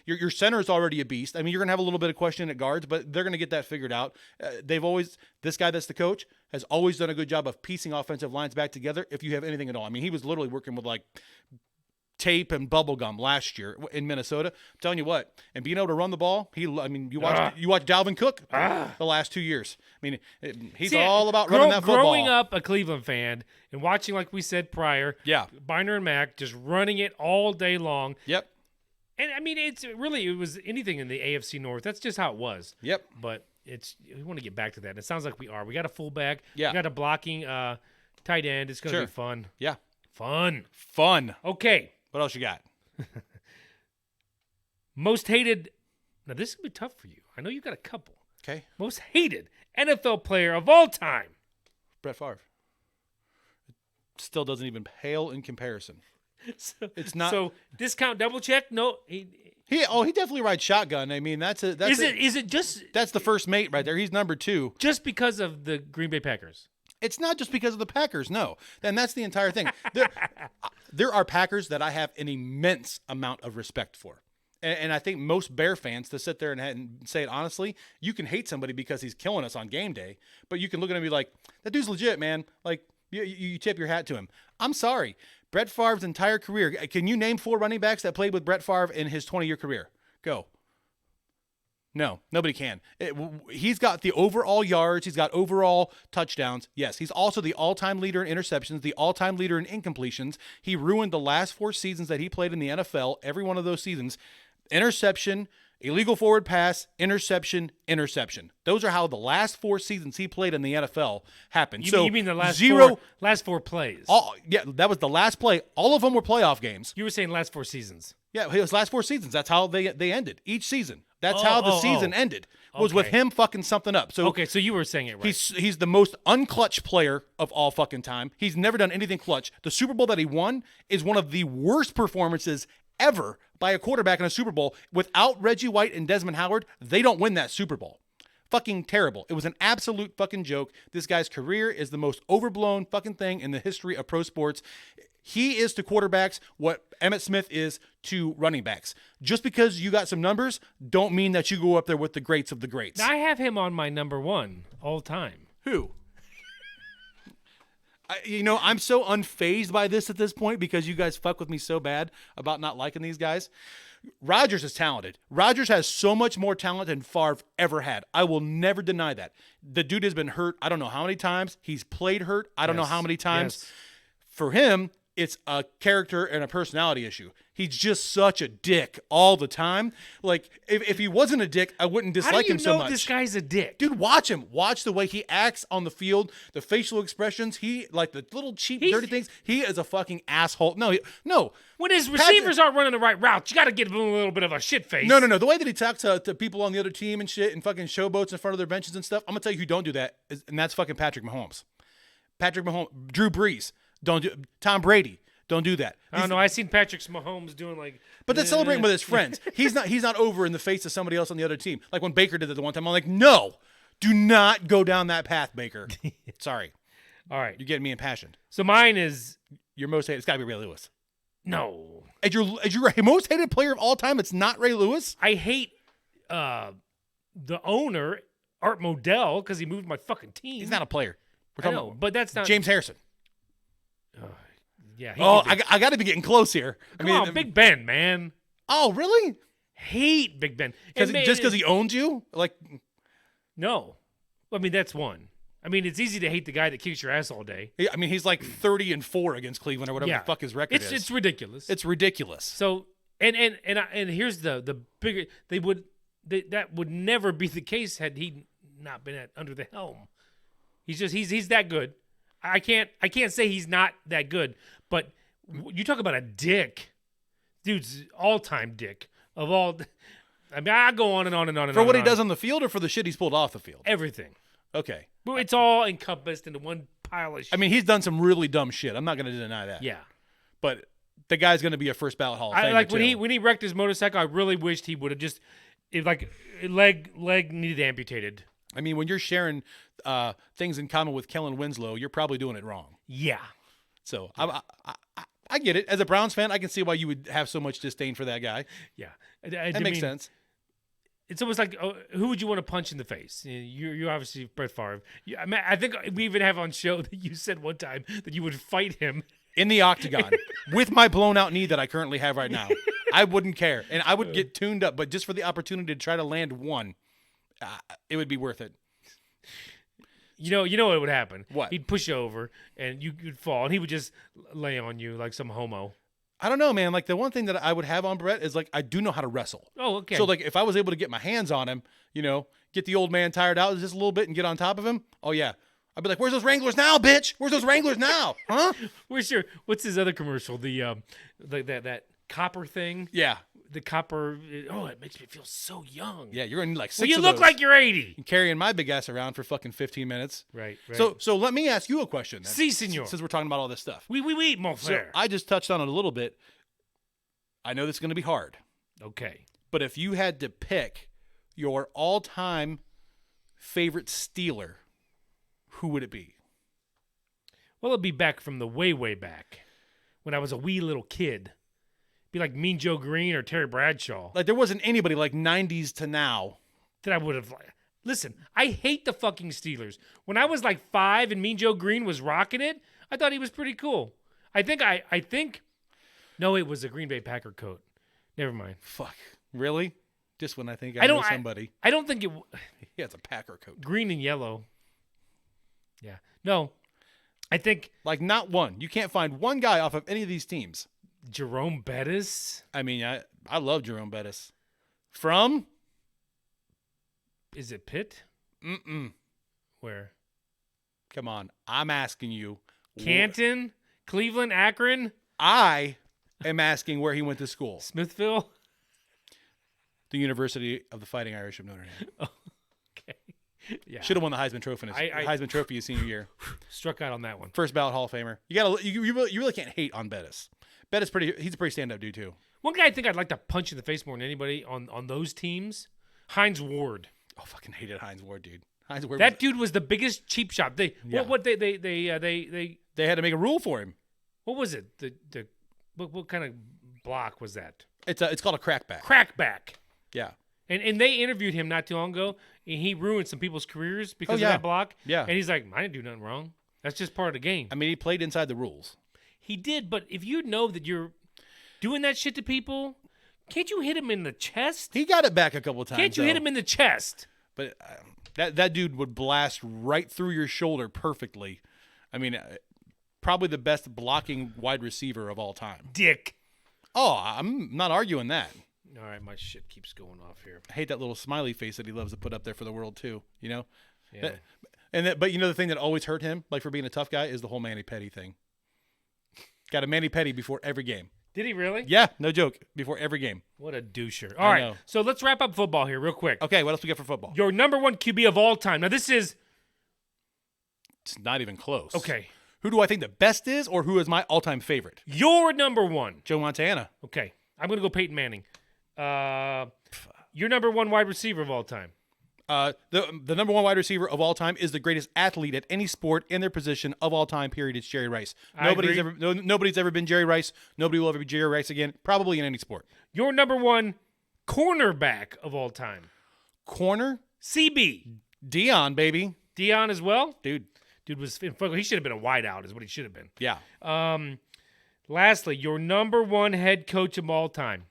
[SPEAKER 6] Your center is already a beast. I mean, you're going to have a little bit of question at guards, but they're going to get that figured out. This guy that's the coach has always done a good job of piecing offensive lines back together if you have anything at all. I mean, he was literally working with like tape and bubble gum last year in Minnesota. I'm telling you what, and being able to run the ball, you watch Dalvin Cook the last 2 years. I mean, he's all about running that football.
[SPEAKER 1] Growing up a Cleveland fan and watching, like we said prior,
[SPEAKER 6] Yeah.
[SPEAKER 1] Biner and Mac just running it all day long.
[SPEAKER 6] Yep.
[SPEAKER 1] And I mean, it was anything in the AFC North. That's just how it was.
[SPEAKER 6] Yep.
[SPEAKER 1] But we want to get back to that. And it sounds like we are. We got a fullback.
[SPEAKER 6] Yeah.
[SPEAKER 1] We got a blocking tight end. It's going to
[SPEAKER 6] Sure.
[SPEAKER 1] be fun.
[SPEAKER 6] Yeah.
[SPEAKER 1] Fun. Okay.
[SPEAKER 6] What else you got?
[SPEAKER 1] Most hated. Now, this is going to be tough for you. I know you got a couple.
[SPEAKER 6] Okay.
[SPEAKER 1] Most hated NFL player of all time.
[SPEAKER 6] Brett Favre. Still doesn't even pale in comparison.
[SPEAKER 1] So,
[SPEAKER 6] It's not.
[SPEAKER 1] So discount double check? No.
[SPEAKER 6] He definitely rides shotgun. I mean, that's
[SPEAKER 1] Is it just
[SPEAKER 6] that's the first mate right there. He's number 2.
[SPEAKER 1] just because of the Green Bay Packers?
[SPEAKER 6] It's not just because of the Packers, no. And that's the entire thing. There are Packers that I have an immense amount of respect for. And I think most Bear fans, to sit there and say it honestly, you can hate somebody because he's killing us on game day, but you can look at him and be like, that dude's legit, man. Like, you tip your hat to him. I'm sorry. Brett Favre's entire career, can you name 4 running backs that played with Brett Favre in his 20-year career? Go. No, nobody can. He's got the overall yards. He's got overall touchdowns. Yes, he's also the all-time leader in interceptions, the all-time leader in incompletions. He ruined the last 4 seasons that he played in the NFL, every one of those seasons. Interception, illegal forward pass, interception. Those are how the last 4 seasons he played in the NFL happened.
[SPEAKER 1] You mean the last 4 plays?
[SPEAKER 6] Yeah, that was the last play. All of them were playoff games.
[SPEAKER 1] You were saying last 4 seasons.
[SPEAKER 6] Yeah, his last 4 seasons. That's how they ended each season. That's how the season ended. Was with
[SPEAKER 1] Okay.
[SPEAKER 6] him fucking something up. So
[SPEAKER 1] Okay, so you were saying it right.
[SPEAKER 6] he's the most unclutch player of all fucking time. He's never done anything clutch. The Super Bowl that he won is one of the worst performances ever by a quarterback in a Super Bowl. Without Reggie White and Desmond Howard, they don't win that Super Bowl. fucking terrible. It was an absolute fucking joke. This guy's career is the most overblown fucking thing in the history of pro sports. He is to quarterbacks what Emmitt Smith is to running backs. Just because you got some numbers don't mean that you go up there with the greats of the greats.
[SPEAKER 1] I have him on my number 1 all time.
[SPEAKER 6] Who? I'm so unfazed by this at this point because you guys fuck with me so bad about not liking these guys. Rodgers is talented. Rodgers has so much more talent than Favre ever had. I will never deny that. The dude has been hurt I don't know how many times. He's played hurt I don't know how many times.
[SPEAKER 1] Yes.
[SPEAKER 6] For him, it's a character and a personality issue. He's just such a dick all the time. Like, if he wasn't a dick, I wouldn't dislike him so much.
[SPEAKER 1] How do you know this guy's a dick?
[SPEAKER 6] Dude, watch him. Watch the way he acts on the field, the facial expressions. He, like the little cheap, dirty things. He is a fucking asshole. No.
[SPEAKER 1] When his receivers aren't running the right route, you got to give him a little bit of a shit face.
[SPEAKER 6] No. The way that he talks to people on the other team and shit and fucking showboats in front of their benches and stuff, I'm going to tell you who don't do that, and that's fucking Patrick Mahomes. Drew Brees, don't do Tom Brady. Don't do that.
[SPEAKER 1] I don't know. I seen Patrick Mahomes doing like,
[SPEAKER 6] but that's celebrating with his friends. He's not over in the face of somebody else on the other team. Like when Baker did it the one time, I'm like, no, do not go down that path, Baker. Sorry.
[SPEAKER 1] All right,
[SPEAKER 6] you're getting me impassioned.
[SPEAKER 1] So mine is
[SPEAKER 6] your most hated. It's got to be Ray Lewis.
[SPEAKER 1] No.
[SPEAKER 6] As your most hated player of all time, it's not Ray Lewis.
[SPEAKER 1] I hate the owner Art Modell because he moved my fucking team.
[SPEAKER 6] He's not a player.
[SPEAKER 1] I know, but that's not
[SPEAKER 6] James Harrison.
[SPEAKER 1] Yeah.
[SPEAKER 6] I got to be getting close here.
[SPEAKER 1] Come on, Big Ben, man.
[SPEAKER 6] Oh, really?
[SPEAKER 1] Hate Big Ben.
[SPEAKER 6] Just because he owns you? Like,
[SPEAKER 1] no. I mean, that's one. I mean, it's easy to hate the guy that kicks your ass all day.
[SPEAKER 6] I mean, he's like 30-4 against Cleveland or whatever the fuck his record is.
[SPEAKER 1] It's ridiculous.
[SPEAKER 6] It's ridiculous.
[SPEAKER 1] So, and here's the bigger. That would never be the case had he not been under the helm. He's that good. I can't say he's not that good, but you talk about a dick, dude's all-time dick of all. I mean, I go on and on and on and
[SPEAKER 6] for
[SPEAKER 1] on.
[SPEAKER 6] What he does on the field, or for the shit he's pulled off the field.
[SPEAKER 1] Everything.
[SPEAKER 6] Okay,
[SPEAKER 1] well, it's all encompassed into one pile of shit.
[SPEAKER 6] I mean, he's done some really dumb shit. I'm not going to deny that.
[SPEAKER 1] Yeah,
[SPEAKER 6] but the guy's going to be a first ballot Hall of Famer.
[SPEAKER 1] Like when he wrecked his motorcycle, I really wished he would have just leg needed amputated.
[SPEAKER 6] I mean, when you're sharing things in common with Kellen Winslow, you're probably doing it wrong.
[SPEAKER 1] Yeah.
[SPEAKER 6] So I get it. As a Browns fan, I can see why you would have so much disdain for that guy.
[SPEAKER 1] Yeah,
[SPEAKER 6] that makes sense.
[SPEAKER 1] It's almost like, who would you want to punch in the face? You're obviously Brett Favre. I think we even have on show that you said one time that you would fight him
[SPEAKER 6] in the octagon with my blown out knee that I currently have right now. I wouldn't care, and I would get tuned up, but just for the opportunity to try to land one, it would be worth it.
[SPEAKER 1] You know what would happen?
[SPEAKER 6] What?
[SPEAKER 1] He'd push you over, and you'd fall, and he would just lay on you like some homo.
[SPEAKER 6] I don't know, man. Like, the one thing that I would have on Brett is, like, I do know how to wrestle.
[SPEAKER 1] Oh, okay.
[SPEAKER 6] So, like, if I was able to get my hands on him, get the old man tired out just a little bit and get on top of him, oh, yeah. I'd be like, where's those Wranglers now, bitch? Where's those Wranglers now? Huh?
[SPEAKER 1] What's his other commercial? That copper thing?
[SPEAKER 6] Yeah.
[SPEAKER 1] The copper, it makes me feel so young.
[SPEAKER 6] Yeah, you're in like 6
[SPEAKER 1] Well, you
[SPEAKER 6] of
[SPEAKER 1] look
[SPEAKER 6] those.
[SPEAKER 1] like you're 80.
[SPEAKER 6] And carrying my big ass around for fucking 15 minutes.
[SPEAKER 1] Right.
[SPEAKER 6] So let me ask you a question then.
[SPEAKER 1] Si, senor.
[SPEAKER 6] Since we're talking about all this stuff.
[SPEAKER 1] Oui, mon frère.
[SPEAKER 6] So I just touched on it a little bit. I know this is going to be hard.
[SPEAKER 1] Okay.
[SPEAKER 6] But if you had to pick your all-time favorite Steeler, who would it be?
[SPEAKER 1] Well, it'd be back from the way, way back when I was a wee little kid. Be like Mean Joe Green or Terry Bradshaw.
[SPEAKER 6] Like, there wasn't anybody like 90s to now
[SPEAKER 1] that I would have. Listen, I hate the fucking Steelers. When I was like 5 and Mean Joe Green was rocking it, I thought he was pretty cool. I think. No, it was a Green Bay Packer coat. Never mind.
[SPEAKER 6] Fuck. Really? Just when I think I know somebody.
[SPEAKER 1] I don't think it.
[SPEAKER 6] He has a Packer coat.
[SPEAKER 1] Green and yellow. Yeah. No. I think.
[SPEAKER 6] Like, not one. You can't find one guy off of any of these teams.
[SPEAKER 1] Jerome Bettis.
[SPEAKER 6] I mean, I love Jerome Bettis. From?
[SPEAKER 1] Is it Pitt?
[SPEAKER 6] Mm-mm.
[SPEAKER 1] Where?
[SPEAKER 6] Come on. I'm asking you.
[SPEAKER 1] Canton? Cleveland? Akron?
[SPEAKER 6] I am asking where he went to school.
[SPEAKER 1] Smithville?
[SPEAKER 6] The University of the Fighting Irish of Notre Dame.
[SPEAKER 1] Oh, okay. Yeah.
[SPEAKER 6] Should have won the Heisman Trophy. Heisman Trophy his senior year.
[SPEAKER 1] Struck out on that one.
[SPEAKER 6] First ballot Hall of Famer. You really can't hate on Bettis. Bettis he's a pretty stand-up dude too.
[SPEAKER 1] One guy I think I'd like to punch in the face more than anybody on those teams, Hines Ward.
[SPEAKER 6] Oh, fucking hated Hines Ward, dude. Hines Ward.
[SPEAKER 1] That dude was the biggest cheap shot. They
[SPEAKER 6] Yeah.
[SPEAKER 1] they
[SPEAKER 6] They had to make a rule for him.
[SPEAKER 1] what was it? What kind of block was that?
[SPEAKER 6] It's called a crackback.
[SPEAKER 1] Crackback.
[SPEAKER 6] Yeah.
[SPEAKER 1] And they interviewed him not too long ago, and he ruined some people's careers because
[SPEAKER 6] yeah.
[SPEAKER 1] of that block.
[SPEAKER 6] Yeah.
[SPEAKER 1] And he's like, I didn't do nothing wrong. That's just part of the game.
[SPEAKER 6] I mean, he played inside the rules.
[SPEAKER 1] He did, but if you know that you're doing that shit to people, can't you hit him in the chest?
[SPEAKER 6] He got it back a couple times.
[SPEAKER 1] Can't you hit him in the chest?
[SPEAKER 6] But that dude would blast right through your shoulder perfectly. I mean, probably the best blocking wide receiver of all time.
[SPEAKER 1] Dick.
[SPEAKER 6] Oh, I'm not arguing that.
[SPEAKER 1] All right, my shit keeps going off here.
[SPEAKER 6] I hate that little smiley face that he loves to put up there for the world too. You know.
[SPEAKER 1] Yeah.
[SPEAKER 6] But you know the thing that always hurt him, like for being a tough guy, is the whole Manny Petty thing. Got a Manny Petty before every game.
[SPEAKER 1] Did he really?
[SPEAKER 6] Yeah, no joke. Before every game.
[SPEAKER 1] What a doucher. All right,
[SPEAKER 6] know.
[SPEAKER 1] so let's wrap up football here real quick.
[SPEAKER 6] Okay, what else we got for football?
[SPEAKER 1] Your number one QB of all time. Now, this is...
[SPEAKER 6] It's not even close.
[SPEAKER 1] Okay.
[SPEAKER 6] Who do I think the best is, or who is my all-time favorite?
[SPEAKER 1] Your number one.
[SPEAKER 6] Joe Montana.
[SPEAKER 1] Okay. I'm going to go Peyton Manning. Your number one wide receiver of all time.
[SPEAKER 6] The number one wide receiver of all time is the greatest athlete at any sport in their position of all time. Period. It's Jerry Rice. Nobody's ever been Jerry Rice. Nobody will ever be Jerry Rice again. Probably in any sport.
[SPEAKER 1] Your number one cornerback of all time.
[SPEAKER 6] Corner.
[SPEAKER 1] CB.
[SPEAKER 6] Dion, baby.
[SPEAKER 1] Dion as well.
[SPEAKER 6] Dude
[SPEAKER 1] was he should have been a wideout is what he should have been.
[SPEAKER 6] Yeah.
[SPEAKER 1] Lastly, your number one head coach of all time.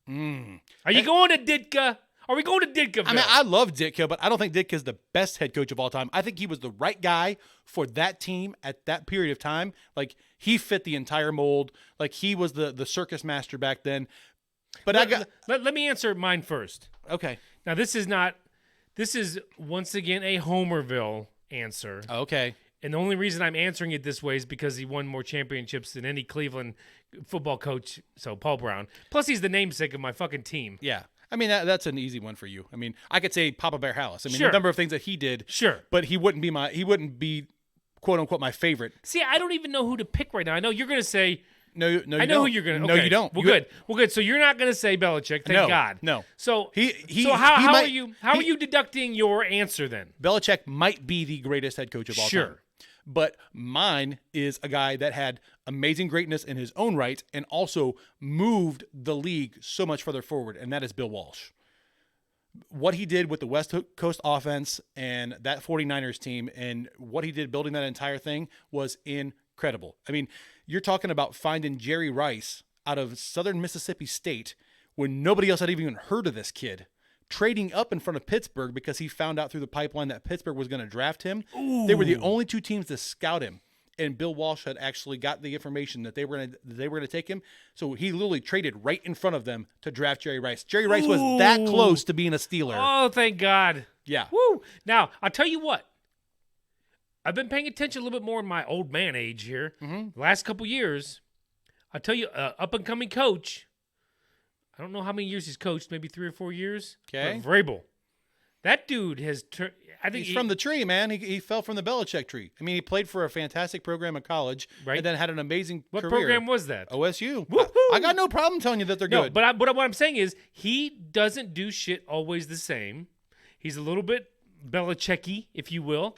[SPEAKER 1] Are you going to Ditka? Are we going to Ditka?
[SPEAKER 6] I mean, I love Ditka, but I don't think Ditka's the best head coach of all time. I think he was the right guy for that team at that period of time. Like, he fit the entire mold. Like, he was the circus master back then. But
[SPEAKER 1] let me answer mine first.
[SPEAKER 6] Okay.
[SPEAKER 1] Now, this is once again a Homerville answer.
[SPEAKER 6] Okay.
[SPEAKER 1] And the only reason I'm answering it this way is because he won more championships than any Cleveland football coach, so Paul Brown. Plus, he's the namesake of my fucking team.
[SPEAKER 6] Yeah. I mean, that's an easy one for you. I mean, I could say Papa Bear Hallis. I mean,
[SPEAKER 1] Sure.
[SPEAKER 6] the number of things that he did.
[SPEAKER 1] Sure.
[SPEAKER 6] But he wouldn't be quote unquote my favorite.
[SPEAKER 1] See, I don't even know who to pick right now. I know you're going to say.
[SPEAKER 6] No, you
[SPEAKER 1] I know
[SPEAKER 6] don't.
[SPEAKER 1] who you're going to.
[SPEAKER 6] No,
[SPEAKER 1] okay.
[SPEAKER 6] you don't.
[SPEAKER 1] Well, good. Well, good. So you're not going to say Belichick. Thank God.
[SPEAKER 6] No.
[SPEAKER 1] So
[SPEAKER 6] He
[SPEAKER 1] how
[SPEAKER 6] might-
[SPEAKER 1] are you deducting your answer then?
[SPEAKER 6] Belichick might be the greatest head coach of all
[SPEAKER 1] Sure.
[SPEAKER 6] time. But mine is a guy that had amazing greatness in his own right and also moved the league so much further forward, and that is Bill Walsh. What he did with the West Coast offense and that 49ers team and what he did building that entire thing was incredible. I mean, you're talking about finding Jerry Rice out of southern Mississippi State when nobody else had even heard of this kid, trading up in front of Pittsburgh because he found out through the pipeline that Pittsburgh was going to draft him. Ooh. They were the only two teams to scout him, and Bill Walsh had actually got the information that they were going to take him. So he literally traded right in front of them to draft Jerry Rice. Jerry Rice was that close to being a Steeler.
[SPEAKER 1] Oh, thank God.
[SPEAKER 6] Yeah.
[SPEAKER 1] Woo. Now, I'll tell you what. I've been paying attention a little bit more in my old man age here. The last couple years, I'll tell you, up-and-coming coach. I don't know how many years he's coached, maybe 3 or 4 years.
[SPEAKER 6] Okay.
[SPEAKER 1] But Vrabel. That dude has turned. I think
[SPEAKER 6] He's from the tree, man. He fell from the Belichick tree. I mean, he played for a fantastic program in college,
[SPEAKER 1] Right.
[SPEAKER 6] and then had an amazing
[SPEAKER 1] What
[SPEAKER 6] career.
[SPEAKER 1] program was that?
[SPEAKER 6] OSU.
[SPEAKER 1] Woohoo!
[SPEAKER 6] I got no problem telling you that they're
[SPEAKER 1] No,
[SPEAKER 6] good.
[SPEAKER 1] but what I'm saying is he doesn't do shit always the same. He's a little bit Belichick-y, if you will.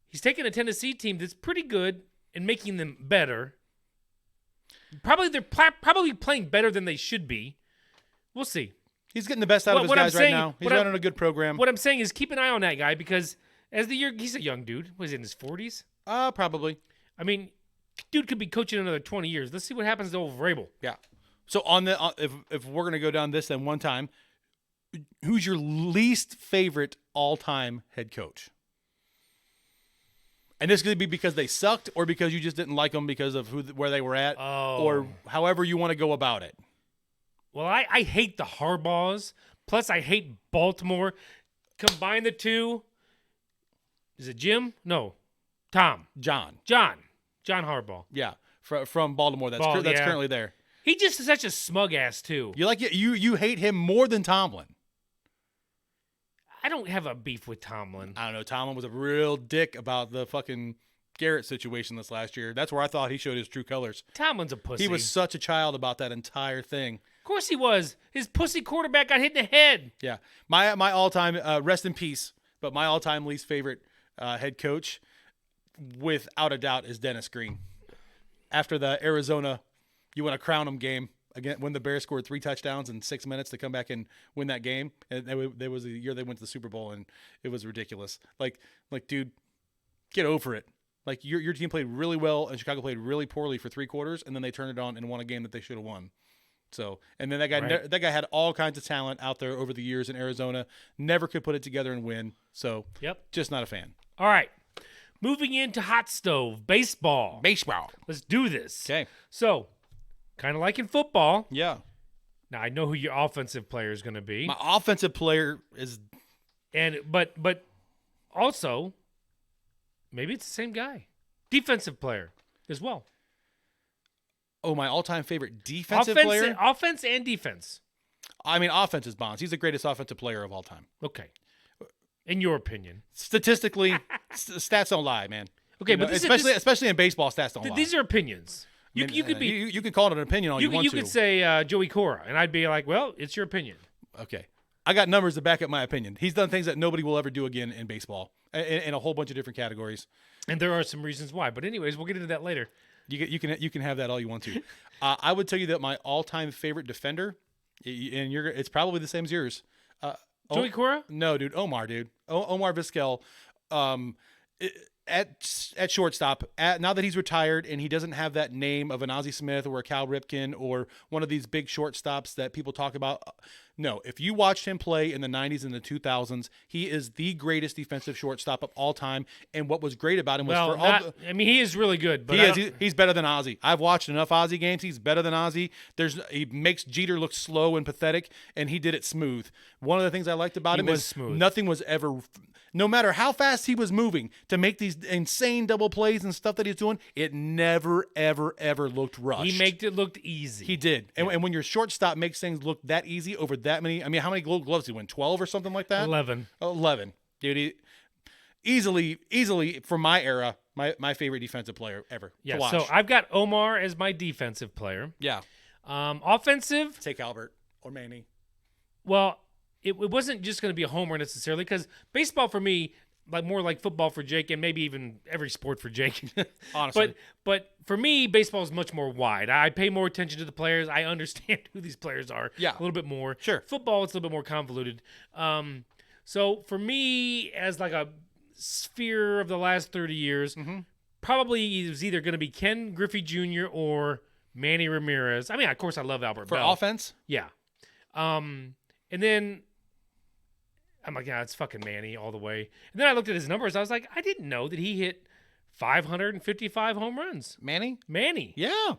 [SPEAKER 1] He's taking a Tennessee team that's pretty good and making them better. They're probably playing better than they should be. We'll see.
[SPEAKER 6] He's getting the best out of his
[SPEAKER 1] What I'm
[SPEAKER 6] guys right
[SPEAKER 1] saying-
[SPEAKER 6] now. He's
[SPEAKER 1] what I'm-
[SPEAKER 6] running a good program.
[SPEAKER 1] What I'm saying is keep an eye on that guy because as the year, he's a young dude. What is he, in his 40s?
[SPEAKER 6] Probably.
[SPEAKER 1] I mean, dude could be coaching another 20 years. Let's see what happens to old Vrabel.
[SPEAKER 6] Yeah. So if we're gonna go down this then one time, who's your least favorite all-time head coach? And this could be because they sucked, or because you just didn't like them because of where they were at, or however you want to go about it.
[SPEAKER 1] Well, I hate the Harbaughs. Plus, I hate Baltimore. Combine the two. Is it Jim? No. Tom.
[SPEAKER 6] John
[SPEAKER 1] Harbaugh.
[SPEAKER 6] Yeah, from Baltimore. That's
[SPEAKER 1] Yeah.
[SPEAKER 6] currently there.
[SPEAKER 1] He just is such a smug ass too.
[SPEAKER 6] You hate him more than Tomlin.
[SPEAKER 1] I don't have a beef with Tomlin.
[SPEAKER 6] I don't know. Tomlin was a real dick about the fucking Garrett situation this last year. That's where I thought he showed his true colors.
[SPEAKER 1] Tomlin's a pussy.
[SPEAKER 6] He was such a child about that entire thing.
[SPEAKER 1] course he was. His pussy quarterback got hit in the head.
[SPEAKER 6] Yeah. My all-time, rest in peace, but my all-time least favorite head coach, without a doubt, is Dennis Green. After the Arizona, you want to crown him game, again, when the Bears scored 3 touchdowns in 6 minutes to come back and win that game. And there was a year they went to the Super Bowl, and it was ridiculous. Like, dude, get over it. Like, your team played really well, and Chicago played really poorly for 3 quarters, and then they turned it on and won a game that they should have won. So, and then that guy had all kinds of talent out there over the years in Arizona, never could put it together and win. So, just not a fan.
[SPEAKER 1] All right. Moving into hot stove, baseball. Let's do this.
[SPEAKER 6] Okay.
[SPEAKER 1] So, kind of like in football.
[SPEAKER 6] Yeah.
[SPEAKER 1] Now, I know who your offensive player is going to be.
[SPEAKER 6] My offensive player is...
[SPEAKER 1] But also, maybe it's the same guy. Defensive player as well.
[SPEAKER 6] Oh, my all-time favorite defensive player?
[SPEAKER 1] Offense and defense.
[SPEAKER 6] I mean, offense is Bonds. He's the greatest offensive player of all time.
[SPEAKER 1] Okay. In your opinion.
[SPEAKER 6] Statistically, stats don't lie, man.
[SPEAKER 1] Okay, but
[SPEAKER 6] especially in baseball, stats don't lie.
[SPEAKER 1] These are opinions. You
[SPEAKER 6] can call it an opinion all you want to.
[SPEAKER 1] You could say Joey Cora, and I'd be like, well, it's your opinion.
[SPEAKER 6] Okay. I got numbers to back up my opinion. He's done things that nobody will ever do again in baseball, in a whole bunch of different categories.
[SPEAKER 1] And there are some reasons why. But anyways, we'll get into that later.
[SPEAKER 6] You can have that all you want to. I would tell you that my all-time favorite defender, and it's probably the same as yours.
[SPEAKER 1] Joey Cora?
[SPEAKER 6] No, dude. Omar, dude. Omar Vizquel. At shortstop, now that he's retired and he doesn't have that name of an Ozzie Smith or a Cal Ripken or one of these big shortstops that people talk about. No, if you watched him play in the 90s and the 2000s, he is the greatest defensive shortstop of all time. And what was great about him was
[SPEAKER 1] he is really good. But
[SPEAKER 6] he's better than Ozzie. I've watched enough Ozzie games. He's better than Ozzie. He makes Jeter look slow and pathetic, and he did it smooth. One of the things I liked about him is
[SPEAKER 1] smooth.
[SPEAKER 6] Nothing was ever... No matter how fast he was moving to make these insane double plays and stuff that he's doing, it never, ever, ever looked rushed.
[SPEAKER 1] He made it look easy.
[SPEAKER 6] He did. And when your shortstop makes things look that easy over that many, I mean, how many gold gloves did he win? 12 or something like that?
[SPEAKER 1] 11.
[SPEAKER 6] 11. Dude, easily from my era, my favorite defensive player ever to watch.
[SPEAKER 1] So I've got Omar as my defensive player.
[SPEAKER 6] Yeah.
[SPEAKER 1] Offensive.
[SPEAKER 6] Take Albert or Manny.
[SPEAKER 1] Well, it wasn't just going to be a homer necessarily, because baseball for me, more like football for Jake, and maybe even every sport for Jake.
[SPEAKER 6] Honestly.
[SPEAKER 1] But for me, baseball is much more wide. I pay more attention to the players. I understand who these players are a little bit more.
[SPEAKER 6] Sure.
[SPEAKER 1] Football, it's a little bit more convoluted. So for me, as like a sphere of the last 30 years, probably it was either going to be Ken Griffey Jr. or Manny Ramirez. I mean, of course, I love Albert
[SPEAKER 6] For
[SPEAKER 1] Bell.
[SPEAKER 6] offense?
[SPEAKER 1] Yeah. And then I'm like, yeah, it's fucking Manny all the way. And then I looked at his numbers. I was like, I didn't know that he hit 555 home runs.
[SPEAKER 6] Manny?
[SPEAKER 1] Yeah.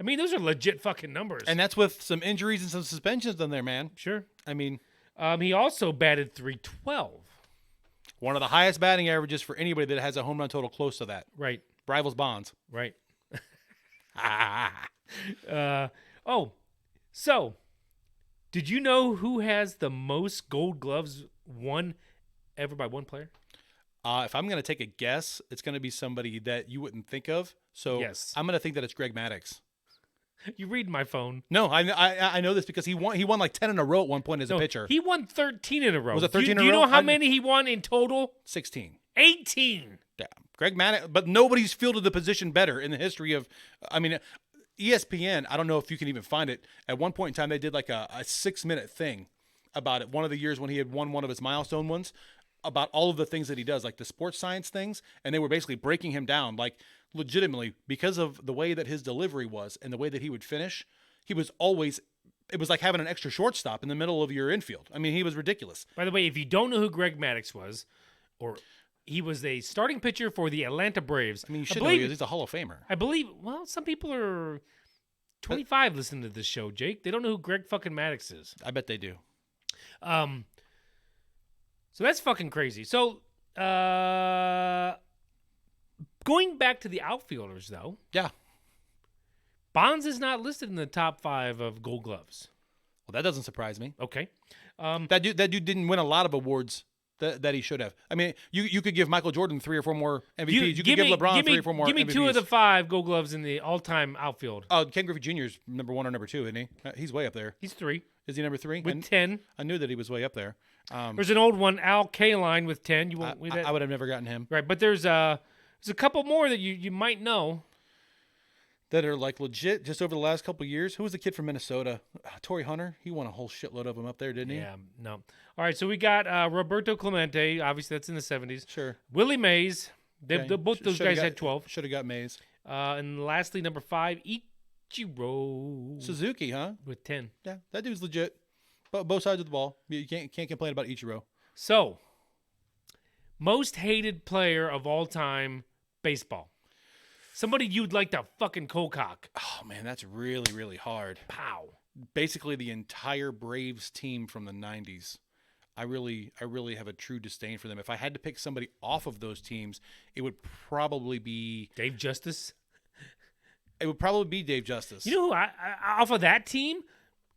[SPEAKER 1] I mean, those are legit fucking numbers.
[SPEAKER 6] And that's with some injuries and some suspensions in there, man.
[SPEAKER 1] Sure.
[SPEAKER 6] I mean,
[SPEAKER 1] he also batted .312.
[SPEAKER 6] One of the highest batting averages for anybody that has a home run total close to that.
[SPEAKER 1] Right.
[SPEAKER 6] Rivals Bonds.
[SPEAKER 1] Right. So did you know who has the most Gold Gloves won ever by one player?
[SPEAKER 6] If I'm going to take a guess, it's going to be somebody that you wouldn't think of. So
[SPEAKER 1] yes.
[SPEAKER 6] I'm going to think that it's Greg Maddux.
[SPEAKER 1] You read my phone.
[SPEAKER 6] No, I know this because he won like 10 in a row at one point as a pitcher. He
[SPEAKER 1] won 13 in a row.
[SPEAKER 6] Was it 13 in a row?
[SPEAKER 1] Do you know how many he won in total?
[SPEAKER 6] 16.
[SPEAKER 1] 18.
[SPEAKER 6] Yeah. Greg Maddux, but nobody's fielded the position better in the history of, I mean, ESPN, I don't know if you can even find it. At one point in time, they did like a 6-minute thing about it. One of the years when he had won one of his milestone ones, about all of the things that he does, like the sports science things. And they were basically breaking him down, like legitimately, because of the way that his delivery was and the way that he would finish. He was always, it was like having an extra shortstop in the middle of your infield. I mean, he was ridiculous.
[SPEAKER 1] By the way, if you don't know who Greg Maddux was, or he was a starting pitcher for the Atlanta Braves.
[SPEAKER 6] I mean, you should know he's a Hall of Famer.
[SPEAKER 1] I believe, well, some people are 25 listening to this show, Jake. They don't know who Greg fucking Maddux is.
[SPEAKER 6] I bet they do.
[SPEAKER 1] So that's fucking crazy. So, going back to the outfielders, though.
[SPEAKER 6] Yeah.
[SPEAKER 1] Bonds is not listed in the top 5 of Gold Gloves.
[SPEAKER 6] Well, that doesn't surprise me.
[SPEAKER 1] Okay.
[SPEAKER 6] That dude didn't win a lot of awards that he should have. I mean, you could give Michael Jordan 3 or 4 more MVPs. You could give
[SPEAKER 1] me,
[SPEAKER 6] LeBron 3 or 4 more
[SPEAKER 1] Give me
[SPEAKER 6] MVPs.
[SPEAKER 1] 2 of the 5 Gold Gloves in the all-time outfield.
[SPEAKER 6] Oh, Ken Griffey Jr. is number 1 or number 2, isn't he? He's way up there.
[SPEAKER 1] He's 3.
[SPEAKER 6] Is he number 3?
[SPEAKER 1] With 10.
[SPEAKER 6] I knew that he was way up there.
[SPEAKER 1] There's an old one, Al Kaline with 10. You won't.
[SPEAKER 6] I would have never gotten him.
[SPEAKER 1] Right, but there's a couple more that you might know.
[SPEAKER 6] That are like legit just over the last couple of years. Who was the kid from Minnesota? Torrey Hunter. He won a whole shitload of them up there, didn't he?
[SPEAKER 1] Yeah, no. All right, so we got Roberto Clemente. Obviously, that's in the 70s.
[SPEAKER 6] Sure.
[SPEAKER 1] Willie Mays.
[SPEAKER 6] Okay.
[SPEAKER 1] Both those guys had 12.
[SPEAKER 6] Should have got Mays.
[SPEAKER 1] And lastly, number 5, Ichiro.
[SPEAKER 6] Suzuki, huh?
[SPEAKER 1] With 10.
[SPEAKER 6] Yeah, that dude's legit. Both sides of the ball. You can't complain about Ichiro.
[SPEAKER 1] So, most hated player of all time, baseball. Somebody you'd like to fucking cock.
[SPEAKER 6] Oh man, that's really, really hard.
[SPEAKER 1] Pow.
[SPEAKER 6] Basically, the entire Braves team from the '90s. I really have a true disdain for them. If I had to pick somebody off of those teams, it would probably be
[SPEAKER 1] Dave Justice.
[SPEAKER 6] It would probably be Dave Justice.
[SPEAKER 1] You know who? I off of that team,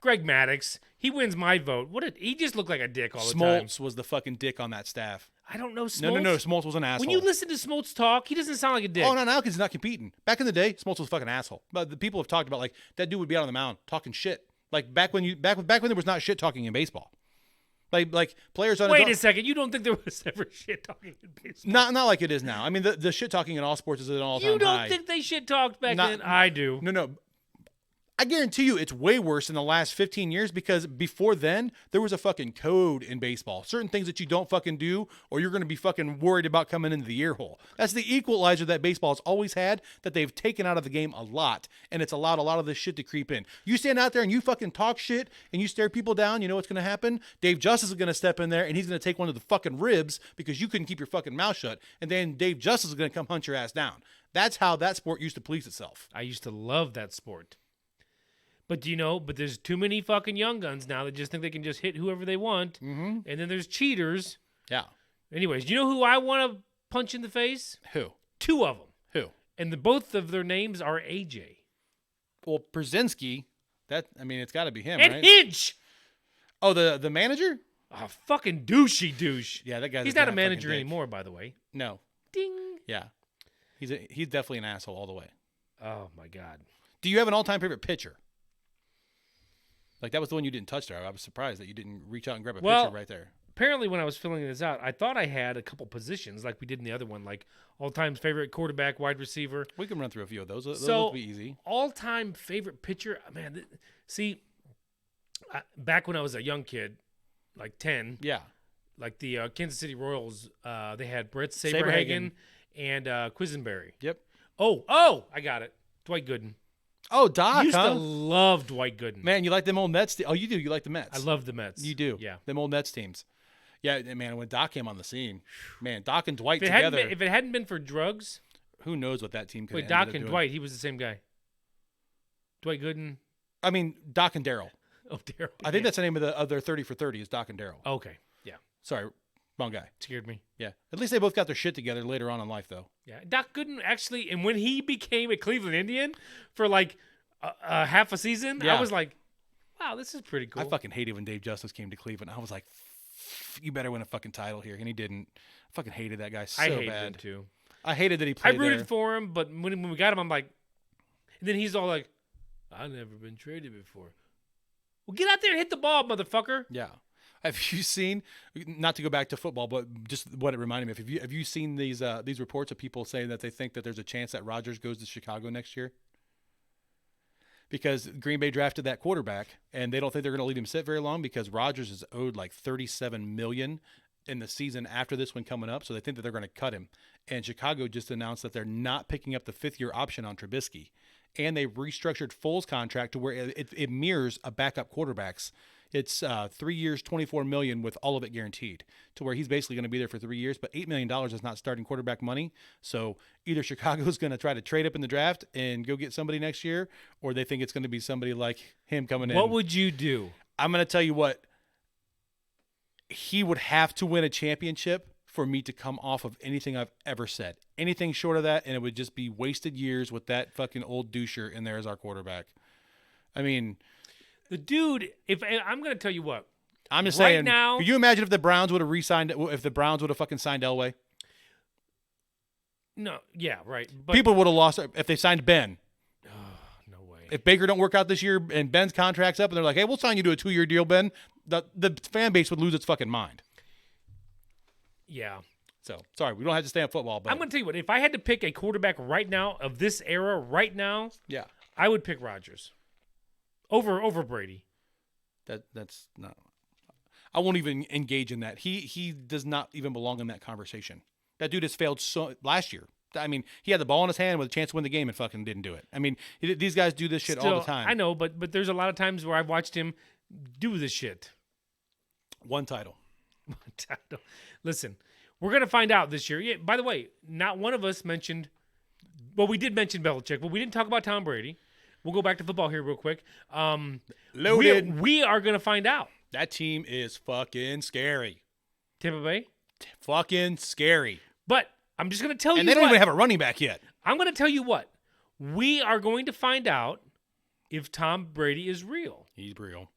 [SPEAKER 1] Greg Maddux. He wins my vote. He just looked like a dick all the time.
[SPEAKER 6] Smoltz was the fucking dick on that staff.
[SPEAKER 1] I don't know Smoltz.
[SPEAKER 6] No. Smoltz was an asshole.
[SPEAKER 1] When you listen to Smoltz talk, he doesn't sound like a dick.
[SPEAKER 6] Oh, no, now because he's not competing. Back in the day, Smoltz was a fucking asshole. But the people have talked about, like, that dude would be out on the mound talking shit. Like, back when there was not shit talking in baseball. Like players on
[SPEAKER 1] Wait a second. You don't think there was ever shit talking in baseball?
[SPEAKER 6] Not like it is now. I mean, the shit talking in all sports is at an all-time high.
[SPEAKER 1] You don't think they shit talked back then? I do.
[SPEAKER 6] No. I guarantee you it's way worse in the last 15 years because before then, there was a fucking code in baseball. Certain things that you don't fucking do or you're going to be fucking worried about coming into the ear hole. That's the equalizer that baseball has always had that they've taken out of the game a lot, and it's allowed a lot of this shit to creep in. You stand out there and you fucking talk shit and you stare people down, you know what's going to happen? Dave Justice is going to step in there and he's going to take one of the fucking ribs because you couldn't keep your fucking mouth shut, and then Dave Justice is going to come hunt your ass down. That's how that sport used to police itself.
[SPEAKER 1] I used to love that sport. But there's too many fucking young guns now that just think they can just hit whoever they want. Mm-hmm. And then there's cheaters.
[SPEAKER 6] Yeah.
[SPEAKER 1] Anyways, do you know who I want to punch in the face?
[SPEAKER 6] Who?
[SPEAKER 1] 2 of them.
[SPEAKER 6] Who?
[SPEAKER 1] And both of their names are AJ.
[SPEAKER 6] Well, Brzezinski, it's got to be him,
[SPEAKER 1] and
[SPEAKER 6] right?
[SPEAKER 1] Hinch.
[SPEAKER 6] Oh, the manager?
[SPEAKER 1] A fucking douche.
[SPEAKER 6] Yeah, that guy's
[SPEAKER 1] He's not a manager anymore, by the way.
[SPEAKER 6] No.
[SPEAKER 1] Ding.
[SPEAKER 6] Yeah. He's definitely an asshole all the way.
[SPEAKER 1] Oh, my God.
[SPEAKER 6] Do you have an all-time favorite pitcher? Like, that was the one you didn't touch there. I was surprised that you didn't reach out and grab a pitcher right there.
[SPEAKER 1] Apparently, when I was filling this out, I thought I had a couple positions like we did in the other one, like all-time favorite quarterback, wide receiver.
[SPEAKER 6] We can run through a few of those. Those
[SPEAKER 1] so,
[SPEAKER 6] will be easy.
[SPEAKER 1] All-time favorite pitcher, man. Back when I was a young kid, like 10.
[SPEAKER 6] Yeah.
[SPEAKER 1] Like the Kansas City Royals, they had Brett Saberhagen and Quisenberry.
[SPEAKER 6] Yep.
[SPEAKER 1] Oh, I got it. Dwight Gooden.
[SPEAKER 6] Oh, Doc,
[SPEAKER 1] I used to love Dwight Gooden.
[SPEAKER 6] Man, you like them old Mets? Oh, you do. You like the Mets.
[SPEAKER 1] I love the Mets.
[SPEAKER 6] You do.
[SPEAKER 1] Yeah.
[SPEAKER 6] Them old Mets teams. Yeah, man, when Doc came on the scene, man, Doc and Dwight together.
[SPEAKER 1] If it hadn't been for drugs.
[SPEAKER 6] Who knows what that team could have
[SPEAKER 1] Wait, Doc and Dwight, he was the same guy. Dwight Gooden.
[SPEAKER 6] I mean, Doc and Daryl.
[SPEAKER 1] Oh, Daryl.
[SPEAKER 6] I think that's the name of their 30 for 30 is Doc and Daryl.
[SPEAKER 1] Okay. Yeah.
[SPEAKER 6] Sorry, wrong guy.
[SPEAKER 1] Scared me.
[SPEAKER 6] Yeah. At least they both got their shit together later on in life, though.
[SPEAKER 1] Yeah. Doc Gooden actually, and when he became a Cleveland Indian for like half a season, I was like, wow, this is pretty cool.
[SPEAKER 6] I fucking hated when Dave Justice came to Cleveland. I was like, you better win a fucking title here. And he didn't. I fucking hated that guy so bad.
[SPEAKER 1] I hated him too.
[SPEAKER 6] I hated that he played
[SPEAKER 1] I rooted
[SPEAKER 6] there.
[SPEAKER 1] for him, but when we got him, I'm like, and then he's all like, I've never been traded before. Well, get out there and hit the ball, motherfucker.
[SPEAKER 6] Yeah. Have you seen, not to go back to football, but just what it reminded me of, have you seen these reports of people saying that they think that there's a chance that Rodgers goes to Chicago next year? Because Green Bay drafted that quarterback, and they don't think they're going to let him sit very long because Rodgers is owed like $37 million in the season after this one coming up, so they think that they're going to cut him. And Chicago just announced that they're not picking up the fifth-year option on Trubisky, and they restructured Foles' contract to where it mirrors a backup quarterback's. It's 3 years, $24 million with all of it guaranteed, to where he's basically going to be there for 3 years. But $8 million is not starting quarterback money. So either Chicago's going to try to trade up in the draft and go get somebody next year, or they think it's going to be somebody like him coming in.
[SPEAKER 1] What would you do?
[SPEAKER 6] I'm going to tell you what. He would have to win a championship for me to come off of anything I've ever said. Anything short of that, and it would just be wasted years with that fucking old doucher in there as our quarterback. I mean,
[SPEAKER 1] the dude, if I'm going to tell you what,
[SPEAKER 6] I'm just
[SPEAKER 1] right
[SPEAKER 6] saying.
[SPEAKER 1] now.
[SPEAKER 6] Could you imagine if the Browns would have re-signed? If the Browns would have fucking signed Elway,
[SPEAKER 1] No, yeah, right. But
[SPEAKER 6] people would have lost if they signed Ben.
[SPEAKER 1] no way.
[SPEAKER 6] If Baker don't work out this year and Ben's contract's up, and they're like, "Hey, we'll sign you to a 2-year deal, Ben," the fan base would lose its fucking mind.
[SPEAKER 1] Yeah.
[SPEAKER 6] So sorry, we don't have to stay on football, but
[SPEAKER 1] I'm going to tell you what. If I had to pick a quarterback right now of this era, right now,
[SPEAKER 6] yeah,
[SPEAKER 1] I would pick Rodgers over Brady.
[SPEAKER 6] that's not. I won't even engage in that. He does not even belong in that conversation. That dude has failed so last year. I mean, he had the ball in his hand with a chance to win the game and fucking didn't do it. I mean, these guys do this shit all the time.
[SPEAKER 1] I know, but there's a lot of times where I've watched him do this shit.
[SPEAKER 6] One title.
[SPEAKER 1] Listen, we're going to find out this year. Yeah, by the way, not one of us mentioned – well, we did mention Belichick, but we didn't talk about Tom Brady. We'll go back to football here real quick.
[SPEAKER 6] Loaded.
[SPEAKER 1] We are going to find out.
[SPEAKER 6] That team is fucking scary.
[SPEAKER 1] Tampa Bay?
[SPEAKER 6] Fucking scary.
[SPEAKER 1] But I'm just going to tell you
[SPEAKER 6] And they don't even have a running back yet.
[SPEAKER 1] I'm going to tell you what. We are going to find out if Tom Brady is real.
[SPEAKER 6] He's real.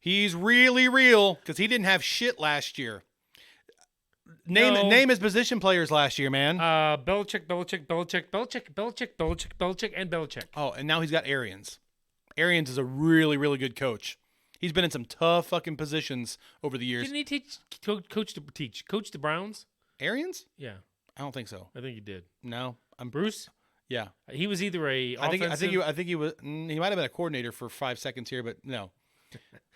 [SPEAKER 6] He's really real because he didn't have shit last year. Name his position players last year, man.
[SPEAKER 1] Belichick, and Belichick.
[SPEAKER 6] Oh, and now he's got Arians. Arians is a really, really good coach. He's been in some tough fucking positions over the years.
[SPEAKER 1] Didn't he coach the Browns?
[SPEAKER 6] Arians?
[SPEAKER 1] Yeah,
[SPEAKER 6] I don't think so.
[SPEAKER 1] I think he did.
[SPEAKER 6] No, I'm
[SPEAKER 1] Bruce?
[SPEAKER 6] Yeah,
[SPEAKER 1] He was either a
[SPEAKER 6] I think
[SPEAKER 1] offensive-
[SPEAKER 6] he was. He might have been a coordinator for 5 seconds here, but no.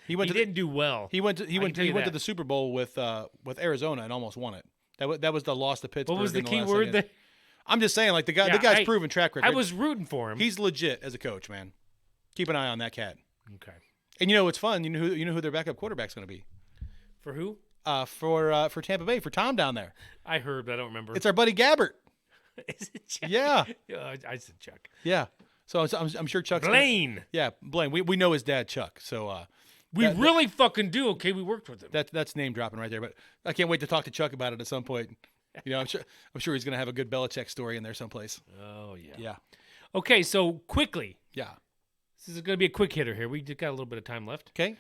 [SPEAKER 6] He
[SPEAKER 1] didn't do well.
[SPEAKER 6] He went to
[SPEAKER 1] that.
[SPEAKER 6] the Super Bowl with Arizona and almost won it. That was the loss to Pittsburgh.
[SPEAKER 1] What was the
[SPEAKER 6] in
[SPEAKER 1] key
[SPEAKER 6] last
[SPEAKER 1] word
[SPEAKER 6] second.
[SPEAKER 1] there?
[SPEAKER 6] I'm just saying, like the
[SPEAKER 1] Yeah,
[SPEAKER 6] guy's proven track record.
[SPEAKER 1] I was rooting for him.
[SPEAKER 6] He's legit as a coach, man. Keep an eye on that cat.
[SPEAKER 1] Okay.
[SPEAKER 6] And you know what's fun? You know who their backup quarterback's going to be?
[SPEAKER 1] For who?
[SPEAKER 6] For Tampa Bay, for Tom down there.
[SPEAKER 1] I heard, but I don't remember.
[SPEAKER 6] It's our buddy Gabbert.
[SPEAKER 1] Is it Chuck?
[SPEAKER 6] Yeah.
[SPEAKER 1] I said Chuck.
[SPEAKER 6] Yeah. So I'm sure Chuck's
[SPEAKER 1] Blaine.
[SPEAKER 6] Yeah, Blaine. We know his dad, Chuck. So
[SPEAKER 1] We really fucking do. Okay, we worked with him.
[SPEAKER 6] that's name dropping right there. But I can't wait to talk to Chuck about it at some point. You know, I'm sure he's going to have a good Belichick story in there someplace.
[SPEAKER 1] Oh yeah.
[SPEAKER 6] Yeah.
[SPEAKER 1] Okay, so quickly,
[SPEAKER 6] Yeah.
[SPEAKER 1] this is going to be a quick hitter here. We just got a little bit of time left.
[SPEAKER 6] Okay.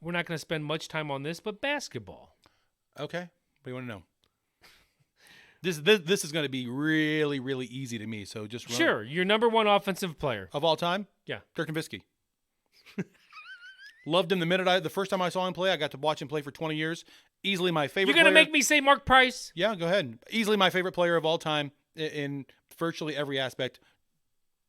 [SPEAKER 1] We're not going to spend much time on this, but basketball.
[SPEAKER 6] Okay. What do you want to know? This is going to be really, really easy to me. So just run.
[SPEAKER 1] Sure, your number one offensive player.
[SPEAKER 6] Of all time?
[SPEAKER 1] Yeah.
[SPEAKER 6] Dirk Nowitzki. Loved him the first time I saw him play. I got to watch him play for 20 years. Easily my favorite
[SPEAKER 1] You're going to
[SPEAKER 6] player.
[SPEAKER 1] make me say Mark Price?
[SPEAKER 6] Yeah, go ahead. Easily my favorite player of all time in virtually every aspect.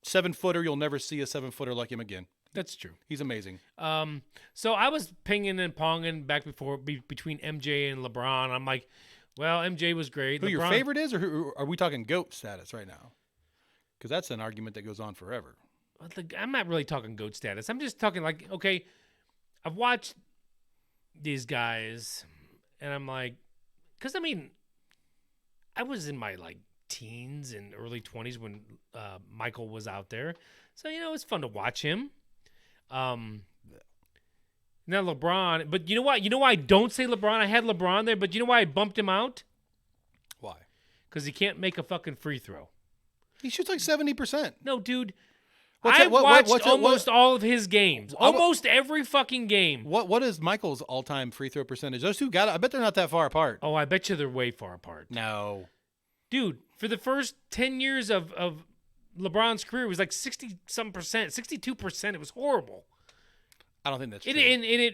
[SPEAKER 6] 7-footer, you'll never see a 7-footer like him again.
[SPEAKER 1] That's true.
[SPEAKER 6] He's amazing.
[SPEAKER 1] So I was pinging and ponging back between MJ and LeBron. I'm like, well, MJ was great.
[SPEAKER 6] Who
[SPEAKER 1] LeBron,
[SPEAKER 6] your favorite is, or who, are we talking GOAT status right now? Because that's an argument that goes on forever.
[SPEAKER 1] I'm not really talking GOAT status. I'm just talking like, okay, I've watched these guys, and I'm like, because, I mean, I was in my, like, teens and early 20s when Michael was out there. So, you know, it's fun to watch him. Now LeBron, but you know what? You know why I don't say LeBron? I had LeBron there, but you know why I bumped him out?
[SPEAKER 6] Why?
[SPEAKER 1] Because he can't make a fucking free throw.
[SPEAKER 6] He shoots like 70%.
[SPEAKER 1] No, dude.
[SPEAKER 6] What's
[SPEAKER 1] I
[SPEAKER 6] that- what-
[SPEAKER 1] watched
[SPEAKER 6] what's that-
[SPEAKER 1] almost all of his games.
[SPEAKER 6] What-
[SPEAKER 1] Almost every fucking game.
[SPEAKER 6] What is Michael's all-time free throw percentage? Those two I bet they're not that far apart.
[SPEAKER 1] Oh, I bet you they're way far apart.
[SPEAKER 6] No.
[SPEAKER 1] Dude, for the first 10 years of LeBron's career, it was like 60-some percent, 62%. It was horrible.
[SPEAKER 6] I don't think that's true.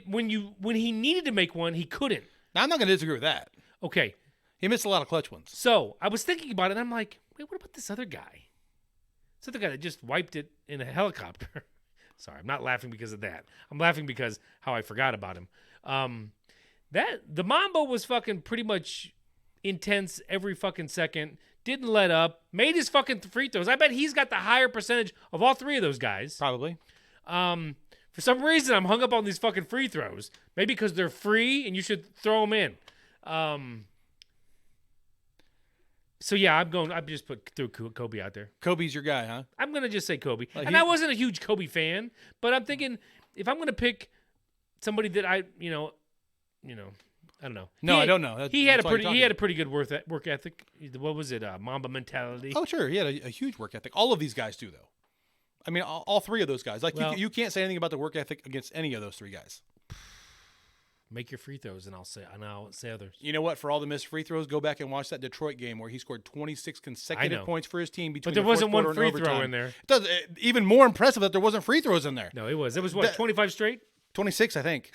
[SPEAKER 1] When he needed to make one, he couldn't.
[SPEAKER 6] Now, I'm not going to disagree with that.
[SPEAKER 1] Okay,
[SPEAKER 6] He missed a lot of clutch ones.
[SPEAKER 1] so I was thinking about it, and I'm like, wait, what about this other guy? This other guy that just wiped it in a helicopter. Sorry, I'm not laughing because of that. I'm laughing because how I forgot about him. The Mambo was fucking pretty much intense every fucking second. Didn't let up. Made his fucking free throws. I bet he's got the higher percentage of all three of those guys.
[SPEAKER 6] Probably.
[SPEAKER 1] For some reason, I'm hung up on these fucking free throws. Maybe because they're free and you should throw them in. So yeah, I just threw Kobe out there.
[SPEAKER 6] Kobe's your guy, huh?
[SPEAKER 1] I'm gonna just say Kobe,
[SPEAKER 6] Like
[SPEAKER 1] and I wasn't a huge Kobe fan, but I'm thinking if I'm gonna pick somebody that I don't know.
[SPEAKER 6] No, I don't know.
[SPEAKER 1] He had
[SPEAKER 6] that's why you're
[SPEAKER 1] a pretty good work ethic. What was it? Mamba mentality.
[SPEAKER 6] Oh, sure. He had a huge work ethic. All of these guys do, though. I mean, all three of those guys. Like,
[SPEAKER 1] Well-
[SPEAKER 6] you can't say anything about the work ethic against any of those three guys.
[SPEAKER 1] Make your free throws, and I'll say others.
[SPEAKER 6] You know what? For all the missed free throws, go back and watch that Detroit game where he scored 26 consecutive points for his team between.
[SPEAKER 1] But there
[SPEAKER 6] the
[SPEAKER 1] wasn't
[SPEAKER 6] fourth
[SPEAKER 1] one
[SPEAKER 6] quarter
[SPEAKER 1] free
[SPEAKER 6] and
[SPEAKER 1] throw
[SPEAKER 6] overtime.
[SPEAKER 1] in there.
[SPEAKER 6] Even more impressive that there wasn't free throws in there.
[SPEAKER 1] No, it was. It was what, 25 straight?
[SPEAKER 6] 26, I think.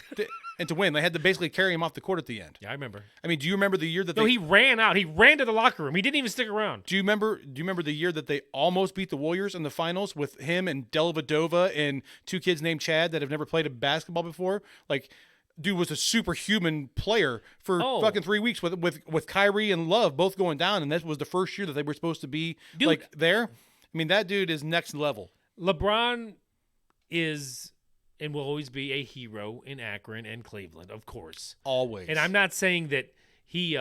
[SPEAKER 6] And to win, they had to basically carry him off the court at the end.
[SPEAKER 1] Yeah, I remember.
[SPEAKER 6] I mean, do you remember the year that
[SPEAKER 1] he ran out. He ran to the locker room. He didn't even stick around.
[SPEAKER 6] Do you remember the year that they almost beat the Warriors in the finals with him and Dellavedova and two kids named Chad that have never played a basketball before? Like, dude was a superhuman player for fucking 3 weeks with Kyrie and Love both going down, and that was the first year that they were supposed to be there. I mean, that dude is next level.
[SPEAKER 1] LeBron is and will always be a hero in Akron and Cleveland, of course.
[SPEAKER 6] Always.
[SPEAKER 1] And I'm not saying that he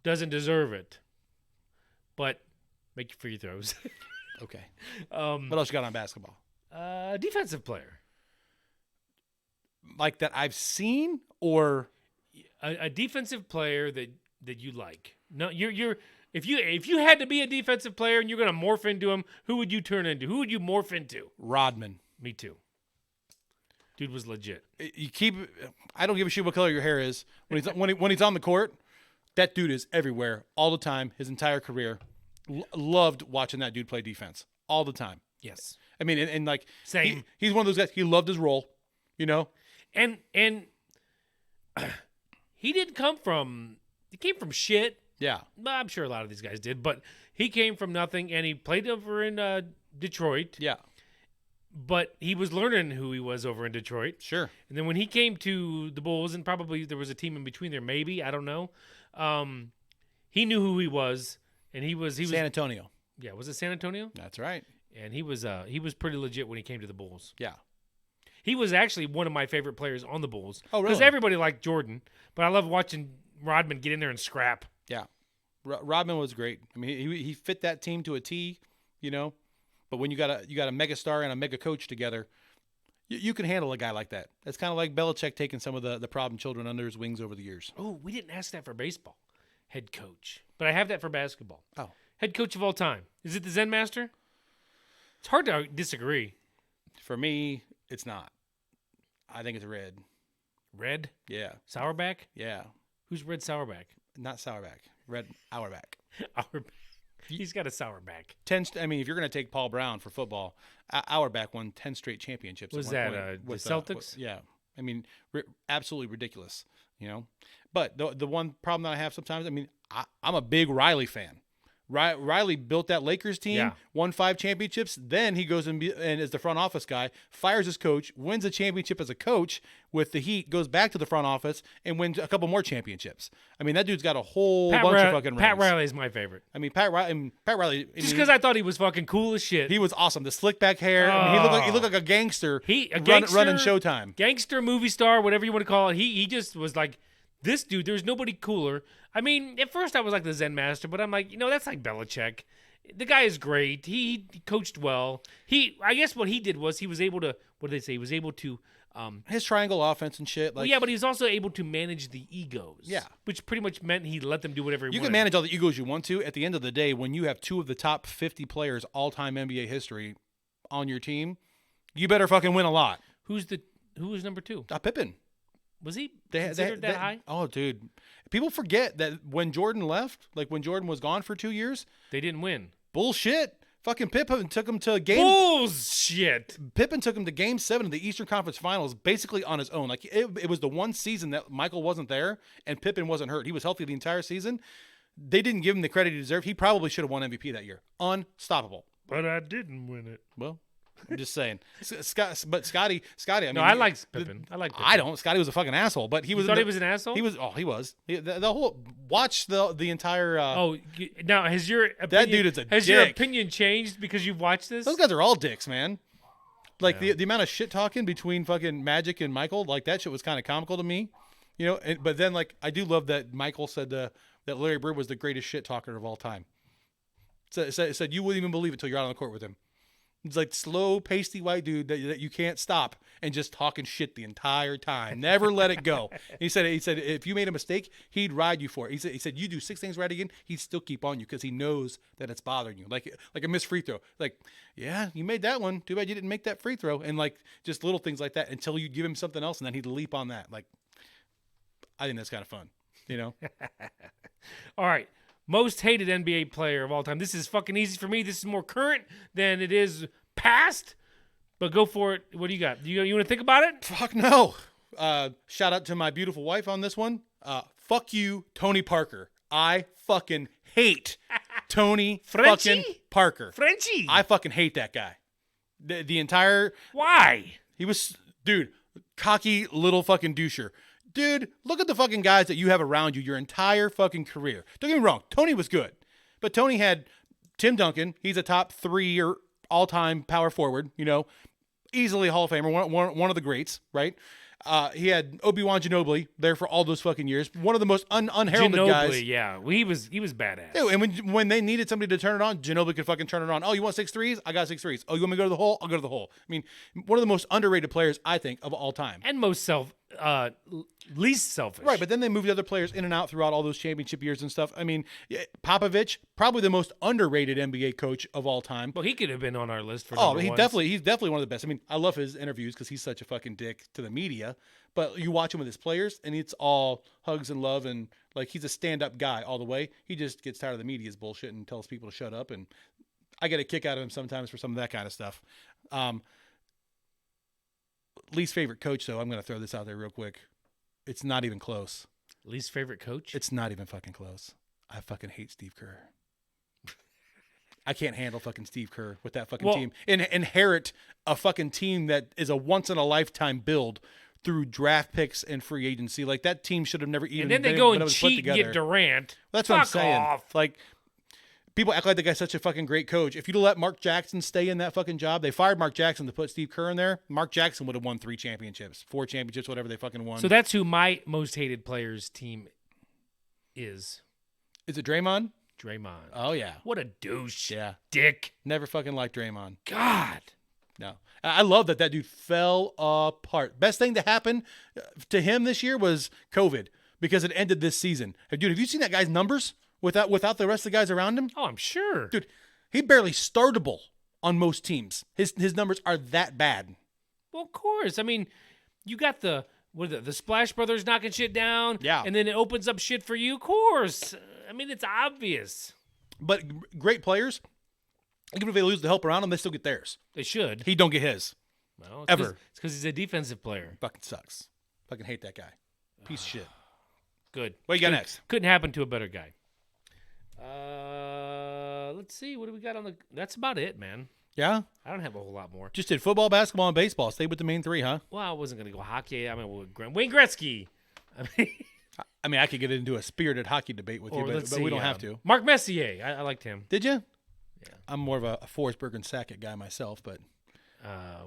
[SPEAKER 1] doesn't deserve it, but make your free throws.
[SPEAKER 6] Okay. What else you got on basketball?
[SPEAKER 1] Defensive player.
[SPEAKER 6] Like that I've seen, or
[SPEAKER 1] a defensive player that you like. No, you're if you had to be a defensive player and you're going to morph into him, who would you turn into? Who would you morph into?
[SPEAKER 6] Rodman.
[SPEAKER 1] Me too. Dude was legit.
[SPEAKER 6] I don't give a shit what color your hair is when he's on the court. That dude is everywhere all the time. His entire career, loved watching that dude play defense all the time.
[SPEAKER 1] Yes,
[SPEAKER 6] I mean, and like
[SPEAKER 1] same.
[SPEAKER 6] He's one of those guys. He loved his role, you know.
[SPEAKER 1] And he didn't come from. He came from shit.
[SPEAKER 6] Yeah,
[SPEAKER 1] I'm sure a lot of these guys did, but he came from nothing, and he played over in Detroit.
[SPEAKER 6] Yeah.
[SPEAKER 1] But he was learning who he was over in Detroit.
[SPEAKER 6] Sure.
[SPEAKER 1] And then when he came to the Bulls, and probably there was a team in between there, maybe, I don't know. He knew who he was, and he was
[SPEAKER 6] San Antonio.
[SPEAKER 1] Yeah, was it San Antonio?
[SPEAKER 6] That's right.
[SPEAKER 1] And he was pretty legit when he came to the Bulls.
[SPEAKER 6] Yeah.
[SPEAKER 1] He was actually one of my favorite players on the Bulls.
[SPEAKER 6] Oh, really?
[SPEAKER 1] Because everybody liked Jordan, but I love watching Rodman get in there and scrap.
[SPEAKER 6] Yeah. Rodman was great. I mean, he fit that team to a T, you know. But when you got a mega star and a mega coach together, you can handle a guy like that. It's kind of like Belichick taking some of the problem children under his wings over the years.
[SPEAKER 1] Oh, we didn't ask that for baseball. Head coach. But I have that for basketball.
[SPEAKER 6] Oh.
[SPEAKER 1] Head coach of all time. Is it the Zen Master? It's hard to disagree.
[SPEAKER 6] For me, it's not. I think it's Red.
[SPEAKER 1] Red?
[SPEAKER 6] Yeah.
[SPEAKER 1] Sauerback?
[SPEAKER 6] Yeah.
[SPEAKER 1] Who's Red Sauerback?
[SPEAKER 6] Not Sauerback. Red Auerbach.
[SPEAKER 1] Auerbach. He's got a Sauerback.
[SPEAKER 6] I mean, if you're going to take Paul Brown for football, Auerbach won 10 straight championships.
[SPEAKER 1] Was
[SPEAKER 6] at one
[SPEAKER 1] that
[SPEAKER 6] point
[SPEAKER 1] the
[SPEAKER 6] with,
[SPEAKER 1] Celtics?
[SPEAKER 6] Yeah. I mean, absolutely ridiculous, you know. But the one problem that I have sometimes, I mean, I'm a big Riley fan. Riley built that Lakers team, won 5 championships. Then he goes and is the front office guy, fires his coach, wins a championship as a coach with the Heat, goes back to the front office and wins a couple more championships. I mean, that dude's got a whole bunch of fucking rings.
[SPEAKER 1] Pat Riley is my favorite.
[SPEAKER 6] I mean, Pat Riley.
[SPEAKER 1] Just because I thought he was fucking cool as shit.
[SPEAKER 6] He was awesome. The slick back hair. I mean, he looked like a gangster. Running Showtime.
[SPEAKER 1] Gangster movie star, whatever you want to call it. He just was like, this dude, there's nobody cooler. I mean, at first I was like the Zen Master, but I'm like, that's like Belichick. The guy is great. He coached well. I guess what he did was he was able to, what did they say? He was able to.
[SPEAKER 6] His triangle offense and shit.
[SPEAKER 1] Well, yeah, but he was also able to manage the egos.
[SPEAKER 6] Yeah.
[SPEAKER 1] Which pretty much meant he let them do whatever he wanted.
[SPEAKER 6] You can manage all the egos you want to. At the end of the day, when you have 2 of the top 50 players all-time NBA history on your team, you better fucking win a lot.
[SPEAKER 1] Who was number 2?
[SPEAKER 6] Pippen.
[SPEAKER 1] Was he considered that high?
[SPEAKER 6] Oh, dude. People forget that when Jordan left, like when Jordan was gone for 2 years.
[SPEAKER 1] They didn't win.
[SPEAKER 6] Bullshit. Fucking Pippen took him to game.
[SPEAKER 1] Bullshit.
[SPEAKER 6] Pippen took him to Game 7 of the Eastern Conference Finals basically on his own. Like it was the one season that Michael wasn't there and Pippen wasn't hurt. He was healthy the entire season. They didn't give him the credit he deserved. He probably should have won MVP that year. Unstoppable.
[SPEAKER 1] But I didn't win it.
[SPEAKER 6] Well, I'm just saying. Scotty. I mean,
[SPEAKER 1] I like Pippen. I like Pippen.
[SPEAKER 6] I don't. Scotty was a fucking asshole, but he was.
[SPEAKER 1] You thought he was an asshole?
[SPEAKER 6] He was. Oh, he was. The whole watch the entire.
[SPEAKER 1] Now has your opinion,
[SPEAKER 6] that dude is a
[SPEAKER 1] has
[SPEAKER 6] dick.
[SPEAKER 1] your opinion changed because you've watched this?
[SPEAKER 6] Those guys are all dicks, man. Like the amount of shit talking between fucking Magic and Michael, like that shit was kind of comical to me, but then like I do love that Michael said that Larry Bird was the greatest shit talker of all time. Said you wouldn't even believe it till you're out on the court with him. He's like slow, pasty white dude that you can't stop and just talking shit the entire time. Never let it go. He said if you made a mistake, he'd ride you for it. He said you do 6 things right again, he'd still keep on you because he knows that it's bothering you. Like a missed free throw. Like, yeah, you made that one. Too bad you didn't make that free throw. And like just little things like that until you give him something else and then he'd leap on that. Like I think that's kind of fun. You know?
[SPEAKER 1] All right. Most hated NBA player of all time. This is fucking easy for me. This is more current than it is past. But go for it. What do you got? You want to think about it?
[SPEAKER 6] Fuck no. Shout out to my beautiful wife on this one. Fuck you, Tony Parker. I fucking hate Tony fucking Parker.
[SPEAKER 1] Frenchie.
[SPEAKER 6] I fucking hate that guy. The entire...
[SPEAKER 1] Why?
[SPEAKER 6] He was... Dude, cocky little fucking doucher. Dude, look at the fucking guys that you have around you your entire fucking career. Don't get me wrong. Tony was good. But Tony had Tim Duncan. He's a top 3 or all-time power forward, you know. Easily a Hall of Famer. One of the greats, right? He had Obi-Wan Ginobili there for all those fucking years. One of the most unheralded guys.
[SPEAKER 1] Yeah. Well, he was badass.
[SPEAKER 6] Yeah, and when they needed somebody to turn it on, Ginobili could fucking turn it on. Oh, you want 6 threes? I got 6 threes. Oh, you want me to go to the hole? I'll go to the hole. I mean, one of the most underrated players, I think, of all time.
[SPEAKER 1] And least selfish.
[SPEAKER 6] Right, but then they moved other players in and out throughout all those championship years and stuff. I mean, Popovich, probably the most underrated NBA coach of all time.
[SPEAKER 1] Well, he could have been on our list for
[SPEAKER 6] Oh,
[SPEAKER 1] number
[SPEAKER 6] he's
[SPEAKER 1] ones.
[SPEAKER 6] definitely one of the best. I mean, I love his interviews because he's such a fucking dick to the media. But you watch him with his players, and it's all hugs and love, and like he's a stand-up guy all the way. He just gets tired of the media's bullshit and tells people to shut up. And I get a kick out of him sometimes for some of that kind of stuff. Least favorite coach, though, I'm going to throw this out there real quick. It's not even close.
[SPEAKER 1] Least favorite coach?
[SPEAKER 6] It's not even fucking close. I fucking hate Steve Kerr. I can't handle fucking Steve Kerr with that fucking team. And inherit a fucking team that is a once-in-a-lifetime build through draft picks and free agency. Like, that team should have never even
[SPEAKER 1] and then they
[SPEAKER 6] been
[SPEAKER 1] go
[SPEAKER 6] able
[SPEAKER 1] and
[SPEAKER 6] to put
[SPEAKER 1] cheat and
[SPEAKER 6] together.
[SPEAKER 1] get Durant.
[SPEAKER 6] That's what I'm
[SPEAKER 1] Fuck
[SPEAKER 6] saying.
[SPEAKER 1] off.
[SPEAKER 6] Like, people act like the guy's such a fucking great coach. If you'd have let Mark Jackson stay in that fucking job, they fired Mark Jackson to put Steve Kerr in there. Mark Jackson would have won 3 championships, 4 championships, whatever they fucking won.
[SPEAKER 1] So that's who my most hated players team is.
[SPEAKER 6] Is it Draymond?
[SPEAKER 1] Draymond.
[SPEAKER 6] Oh, yeah.
[SPEAKER 1] What a douche.
[SPEAKER 6] Yeah.
[SPEAKER 1] Dick.
[SPEAKER 6] Never fucking liked Draymond.
[SPEAKER 1] God.
[SPEAKER 6] No. I love that dude fell apart. Best thing to happen to him this year was COVID because it ended this season. Dude, have you seen that guy's numbers without the rest of the guys around him?
[SPEAKER 1] Oh, I'm sure.
[SPEAKER 6] Dude, he barely startable on most teams. His numbers are that bad.
[SPEAKER 1] Well, of course. I mean, you got the Splash Brothers knocking shit down.
[SPEAKER 6] Yeah.
[SPEAKER 1] And then it opens up shit for you. Of course. I mean, it's obvious.
[SPEAKER 6] But great players, even if they lose the help around them, they still get theirs.
[SPEAKER 1] They should.
[SPEAKER 6] He don't get his.
[SPEAKER 1] Well,
[SPEAKER 6] Ever.
[SPEAKER 1] It's because he's a defensive player.
[SPEAKER 6] Fucking sucks. Fucking hate that guy. Piece of shit.
[SPEAKER 1] Good.
[SPEAKER 6] What you got next?
[SPEAKER 1] Couldn't happen to a better guy. Let's see. What do we got on the... That's about it, man.
[SPEAKER 6] Yeah?
[SPEAKER 1] I don't have a whole lot more.
[SPEAKER 6] Just did football, basketball, and baseball. Stay with the main 3, huh?
[SPEAKER 1] Well, I wasn't going to go hockey. I mean, Wayne Gretzky.
[SPEAKER 6] I mean, I could get into a spirited hockey debate with you, but we don't have to.
[SPEAKER 1] Mark Messier. I liked him.
[SPEAKER 6] Did you?
[SPEAKER 1] Yeah.
[SPEAKER 6] I'm more of a Forsberg and Sackett guy myself, but...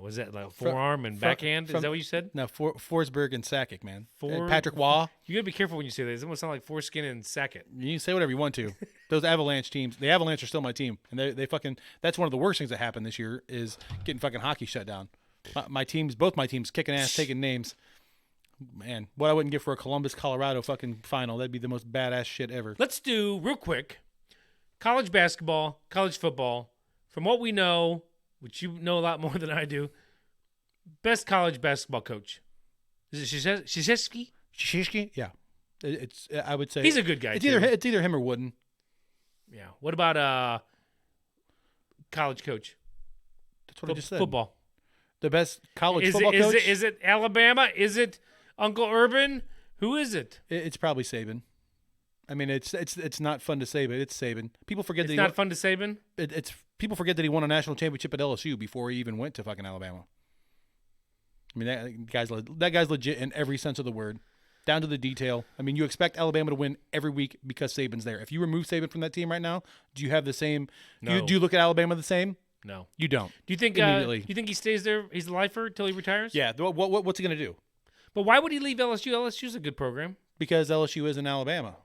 [SPEAKER 1] Was that like forearm and backhand? Is that what you said?
[SPEAKER 6] No, Forsberg and Sackett, man.
[SPEAKER 1] For-
[SPEAKER 6] Patrick Waugh.
[SPEAKER 1] You got to be careful when you say that. It almost sound like foreskin and Sackett.
[SPEAKER 6] You can say whatever you want to. Those Avalanche teams, the Avalanche are still my team. And they fucking, that's one of the worst things that happened this year is getting fucking hockey shut down. Both my teams kicking ass, taking names. Man, what I wouldn't give for a Columbus, Colorado fucking final. That'd be the most badass shit ever.
[SPEAKER 1] Let's do, real quick, college basketball, college football. From what we know, which you know a lot more than I do, best college basketball coach. Is it Krzyzewski?
[SPEAKER 6] Krzyzewski? Yeah. It's I would say
[SPEAKER 1] He's a good guy,
[SPEAKER 6] It's
[SPEAKER 1] too.
[SPEAKER 6] either him or Wooden.
[SPEAKER 1] Yeah. What about college coach?
[SPEAKER 6] That's what I just said.
[SPEAKER 1] Football.
[SPEAKER 6] The best college
[SPEAKER 1] Is
[SPEAKER 6] football coach?
[SPEAKER 1] Is it Alabama? Is it Uncle Urban? Who is it?
[SPEAKER 6] It's probably Saban. I mean, it's not fun to say, but it's Saban. People forget
[SPEAKER 1] It's not fun to Saban?
[SPEAKER 6] It's people forget that he won a national championship at LSU before he even went to fucking Alabama. I mean, that guy's legit in every sense of the word, down to the detail. I mean, you expect Alabama to win every week because Saban's there. If you remove Saban from that team right now, do you have the same?
[SPEAKER 1] No.
[SPEAKER 6] Do you look at Alabama the same?
[SPEAKER 1] No.
[SPEAKER 6] You don't.
[SPEAKER 1] Do you think
[SPEAKER 6] Immediately.
[SPEAKER 1] Do you think he stays there? He's a lifer until he retires?
[SPEAKER 6] Yeah. What's he gonna do?
[SPEAKER 1] But why would he leave LSU? LSU's a good program.
[SPEAKER 6] Because LSU is in Alabama.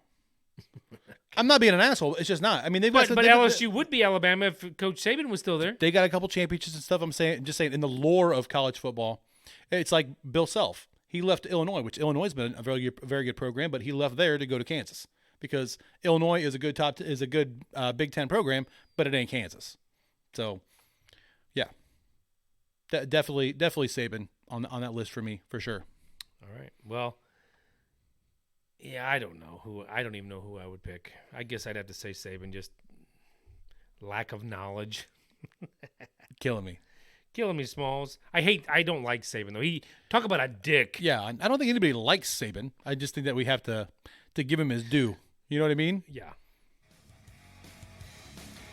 [SPEAKER 6] I'm not being an asshole. It's just not. I mean,
[SPEAKER 1] But LSU would be Alabama if Coach Saban was still there.
[SPEAKER 6] They got a couple championships and stuff. I'm just saying in the lore of college football, it's like Bill Self. He left Illinois, which Illinois has been a very good program, but he left there to go to Kansas because Illinois is a good Big Ten program, but it ain't Kansas. So, yeah, definitely Saban on that list for me for sure.
[SPEAKER 1] All right. Well, Yeah, I don't know who. I don't even know who I would pick. I guess I'd have to say Saban. Just lack of knowledge.
[SPEAKER 6] Killing me.
[SPEAKER 1] Killing me, Smalls. I don't like Saban though. He talk about a dick.
[SPEAKER 6] Yeah, I don't think anybody likes Saban. I just think that we have to give him his due. You know what I mean?
[SPEAKER 1] Yeah.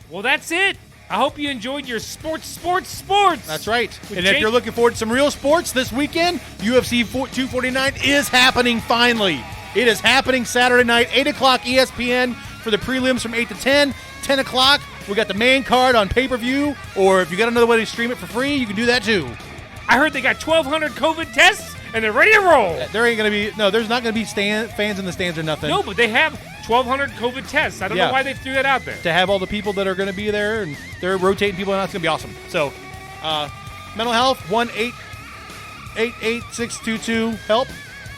[SPEAKER 1] Well, that's it. I hope you enjoyed your sports.
[SPEAKER 6] That's right.
[SPEAKER 1] With
[SPEAKER 6] And
[SPEAKER 1] Jake-
[SPEAKER 6] if you're looking forward to some real sports this weekend, UFC 249 is happening finally. It is happening Saturday night, 8 o'clock ESPN for the prelims from 8 to 10. 10 o'clock, we got the main card on pay-per-view, or if you got another way to stream it for free, you can do that too.
[SPEAKER 1] I heard they got 1,200 COVID tests and they're ready to roll.
[SPEAKER 6] There's not going to be fans in the stands or nothing.
[SPEAKER 1] No, but they have 1,200 COVID tests. I don't know why they threw that out there.
[SPEAKER 6] To have all the people that are going to be there, and they're rotating people, and that's going to be awesome. So, mental health, 1-888-622-HELP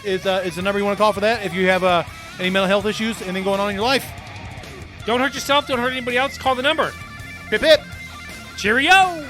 [SPEAKER 6] is the number you want to call for that. If you have any mental health issues, anything going on in your life.
[SPEAKER 1] Don't hurt yourself. Don't hurt anybody else. Call the number.
[SPEAKER 6] Pip, pip.
[SPEAKER 1] Cheerio.